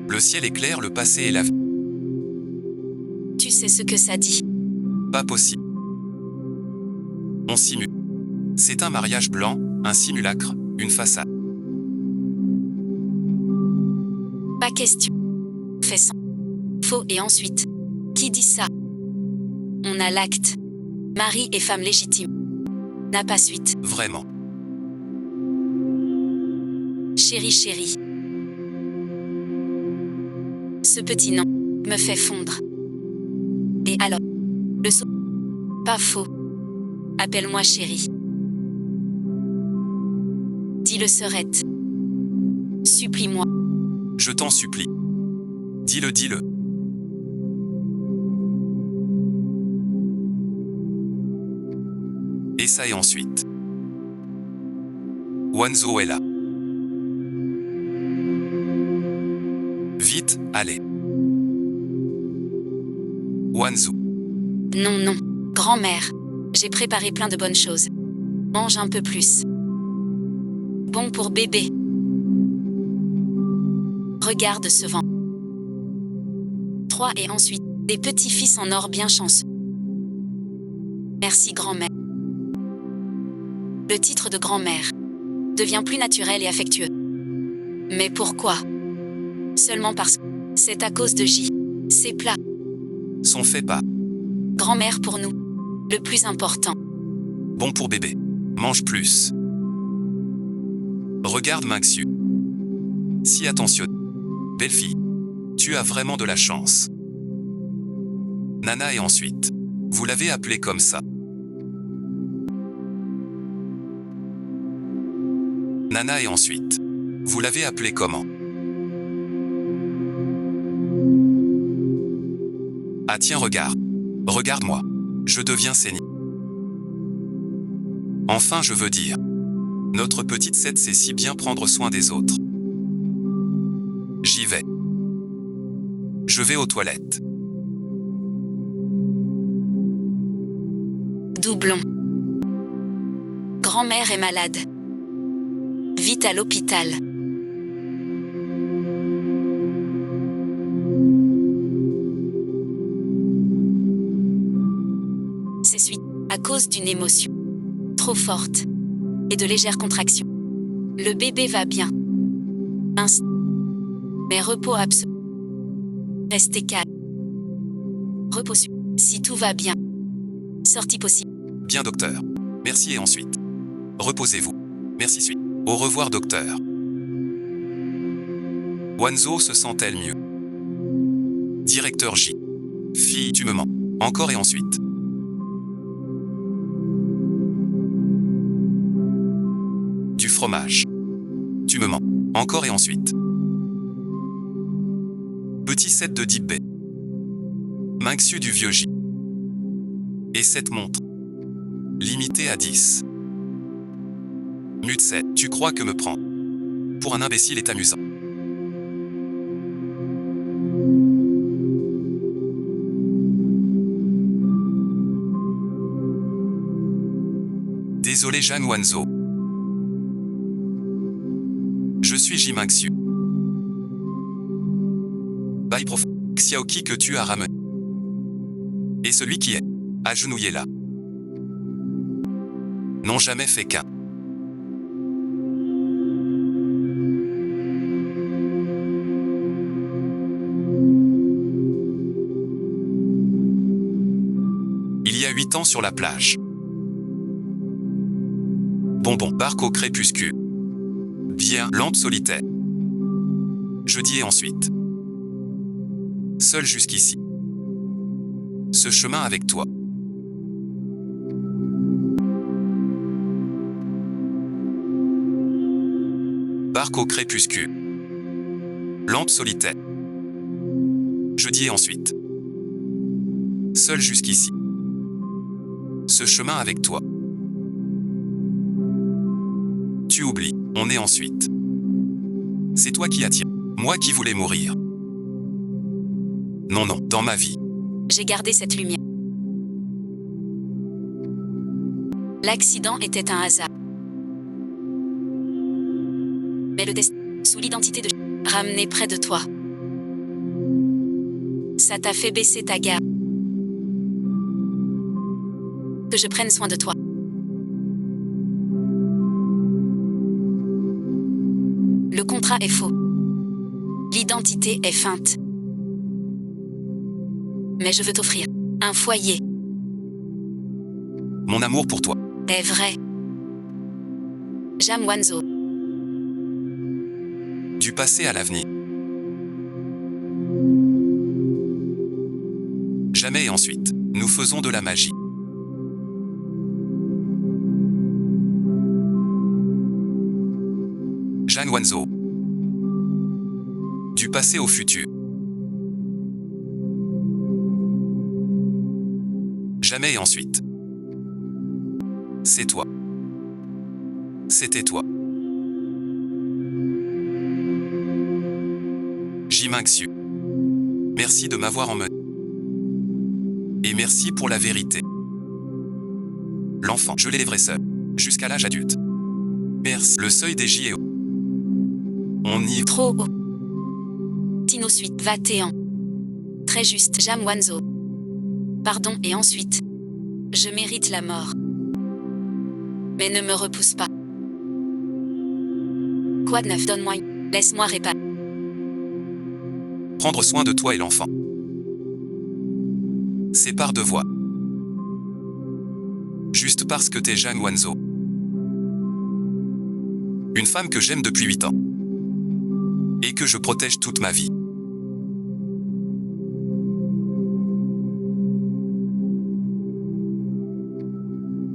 Le ciel est clair, le passé est l'avenir. Tu sais ce que ça dit. Pas possible. On simule. C'est un mariage blanc, un simulacre, une façade. Pas question. Fait sans. Faux et ensuite. Qui dit ça? On a l'acte. Mari et femme légitime. N'a pas suite. Vraiment. Chérie, chérie. Ce petit nom me fait fondre. Et alors, le saut. Pas faux. Appelle-moi chérie. Dis-le serette. Supplie-moi. Je t'en supplie. Dis-le, dis-le. Et ça et ensuite. Wanzo est là. Vite, allez. Wanzo. Non, non. Grand-mère. J'ai préparé plein de bonnes choses. Mange un peu plus. Bon pour bébé. Regarde ce vent. 3 et ensuite, des petits-fils en or bien chanceux. Merci grand-mère. Le titre de grand-mère devient plus naturel et affectueux. Mais pourquoi? Seulement parce que c'est à cause de J. Ces plats Son fait pas. grand-mère pour nous. Le plus important. Bon pour bébé. Mange plus. Regarde Maxu. Si attentionne. Belle fille. Tu as vraiment de la chance. Nana et ensuite. Vous l'avez appelé comme ça. Nana et ensuite. Vous l'avez appelé comment? Ah tiens regarde. Regarde-moi. Je deviens sénile. Enfin je veux dire. Notre petite Seth sait si bien prendre soin des autres. J'y vais. Je vais aux toilettes. Doublon. Grand-mère est malade. Vite à l'hôpital. C'est suite à cause d'une émotion trop forte et de légères contractions. Le bébé va bien. Mais repos absolu. Restez calme. Repos si tout va bien. Sortie possible. Bien docteur. Merci et ensuite. Reposez-vous. Merci suite. Au revoir docteur. Wanzo se sent-elle mieux? Directeur J. Fille, tu me mens. Encore et ensuite. Du fromage. Tu me mens. Encore et ensuite. Petit set de Deep Bay. Maxu du vieux J. Et cette montre. Limitée à 10. Mute 7, tu crois que me prends pour un imbécile est amusant. Désolé Jeanne Wanzo. Je suis Jimaxu. Bye prof. Xiaoki que tu as ramené. Et celui qui est agenouillé là. N'ont jamais fait qu'un. temps sur la plage. Bonbon, barque au crépuscule. Bien, lampe solitaire. Jeudi et ensuite. Seul jusqu'ici. Ce chemin avec toi. Barque au crépuscule. Lampe solitaire. Jeudi et ensuite. Seul jusqu'ici. Ce chemin avec toi. Tu oublies, on est ensuite. C'est toi qui attires. Moi qui voulais mourir. Non, dans ma vie. J'ai gardé cette lumière. L'accident était un hasard. Mais le destin, sous l'identité de ramené près de toi. Ça t'a fait baisser ta garde. Que je prenne soin de toi. Le contrat est faux. L'identité est feinte. Mais je veux t'offrir un foyer. Mon amour pour toi. Est vrai. Jam Wanzo. Du passé à l'avenir. Jamais et ensuite, nous faisons de la magie. Jeanne Wanzo. Du passé au futur. Jamais et ensuite. C'est toi. C'était toi. Jiminxiu. Merci de m'avoir emmené. Et merci pour la vérité. L'enfant, je l'élèverai seul. Jusqu'à l'âge adulte. Merci. Le seuil des JO. On y... Trop haut. Tino suite, Vatéan. Très juste, Jam Wanzo. Pardon et ensuite. Je mérite la mort. Mais ne me repousse pas. Quoi de neuf, donne-moi une... Laisse-moi réparer. Prendre soin de toi et l'enfant. C'est par devoir. Juste parce que t'es Jeanne Wanzo. Une femme que j'aime depuis 8 ans. Et que je protège toute ma vie.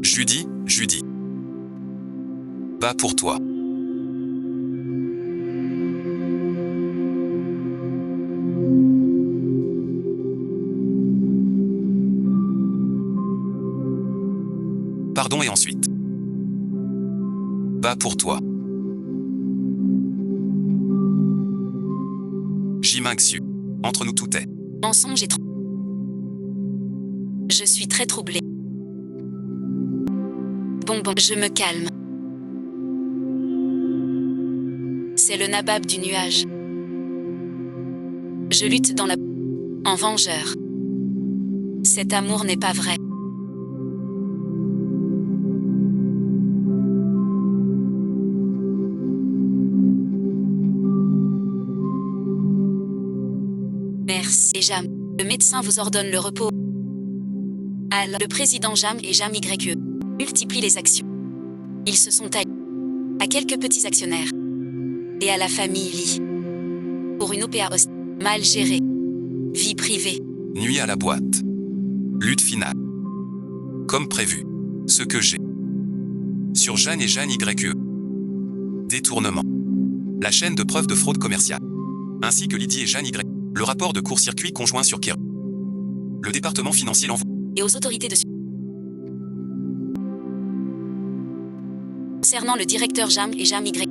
Judy. Va pour toi. Pardon et ensuite. Va pour toi. Jiminxiu. Entre nous tout est. Mensonge et trop. Je suis très troublée. Bon, je me calme. C'est le nabab du nuage. Je lutte dans la... En vengeur. Cet amour n'est pas vrai. Merci. Et Jam. Le médecin vous ordonne le repos. Alors, le président Jam et Jam YE multiplient les actions. Ils se sont taillés à quelques petits actionnaires et à la famille Lee. Pour une OPA mal gérée. Vie privée. Nuit à la boîte. Lutte finale. Comme prévu. Ce que j'ai. Sur Jeanne et Jeanne YE. Détournement. La chaîne de preuves de fraude commerciale. Ainsi que Lydie et Jeanne Y. Le rapport de court-circuit conjoint sur Kira. Le département financier l'envoie. Et aux autorités de... Concernant le directeur Jam et Jam Y.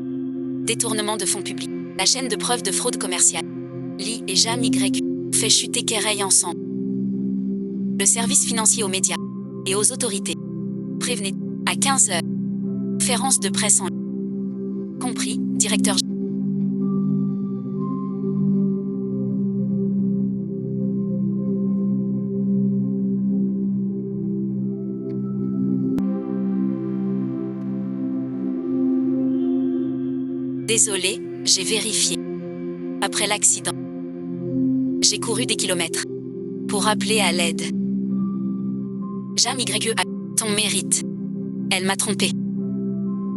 Détournement de fonds publics. La chaîne de preuves de fraude commerciale. Lee et Jam Y. Fait chuter Kereil ensemble. Le service financier aux médias. Et aux autorités. Prévenez. À 15h. Conférence de presse en... Compris, directeur... Désolé, j'ai vérifié. Après l'accident, j'ai couru des kilomètres pour appeler à l'aide. Jam YEA. Ton mérite. Elle m'a trompé.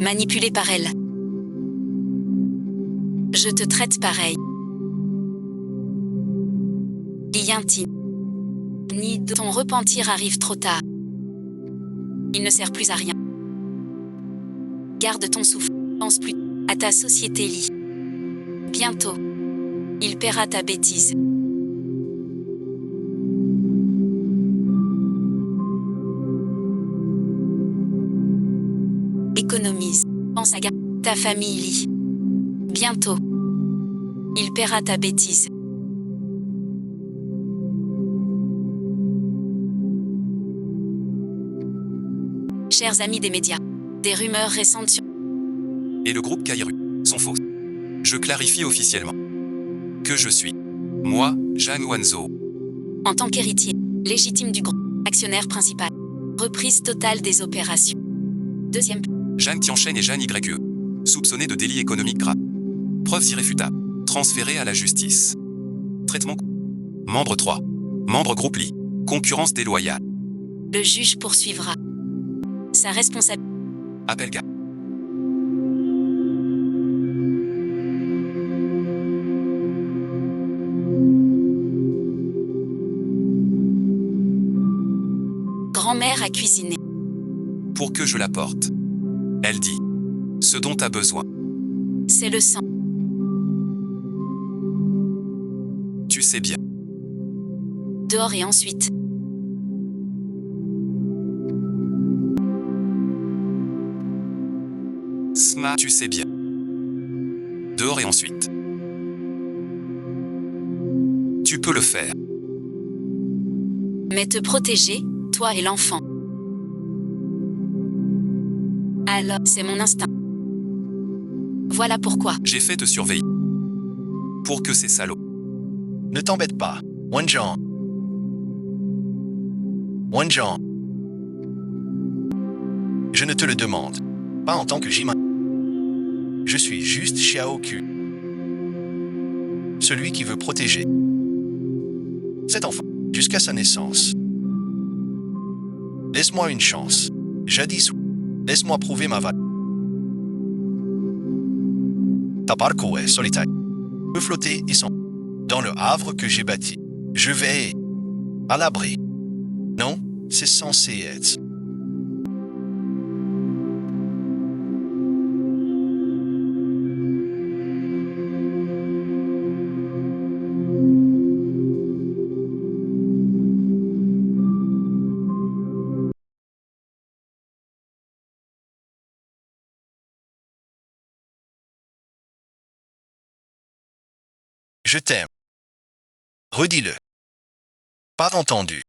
Manipulé par elle. Je te traite pareil. Lianti. Ni de ton repentir arrive trop tard. Il ne sert plus à rien. Garde ton souffle. Pense plus à ta société Li. Bientôt. Il paiera ta bêtise. Économise. Pense à ta famille Li. Bientôt. Il paiera ta bêtise. Chers amis des médias, des rumeurs récentes sur Et le groupe Kairu sont fausses. Je clarifie officiellement que je suis, moi, Zhang Wanzhou, en tant qu'héritier légitime du groupe, actionnaire principal. Reprise totale des opérations. Deuxième. Zhang Tianchen et Zhang YE, soupçonnés de délits économiques graves. Preuves irréfutables. Transférés à la justice. Traitement. Membre 3. Membre groupe Li. Concurrence déloyale. Le juge poursuivra sa responsabilité. Appel gars. Grand-mère a cuisiné. Pour que je la porte. Elle dit. Ce dont t'as besoin. C'est le sang. Tu sais bien. Dehors et ensuite. Sma, tu sais bien. Dehors et ensuite. Tu peux le faire. Mais te protéger, toi et l'enfant. Alors, c'est mon instinct. Voilà pourquoi. J'ai fait te surveiller. Pour que ces salauds. Ne t'embête pas, Wanzhang. Wanzhang. Je ne te le demande. Pas en tant que Jima. Je suis juste Xiaoku. Celui qui veut protéger cet enfant jusqu'à sa naissance. Laisse-moi une chance. Jadis, laisse-moi prouver ma valeur. Ta parcours est solitaire. Je peux flotter et sans. Dans le havre que j'ai bâti. Je vais à l'abri. Non, c'est censé être. Je t'aime. Redis-le. Pas entendu.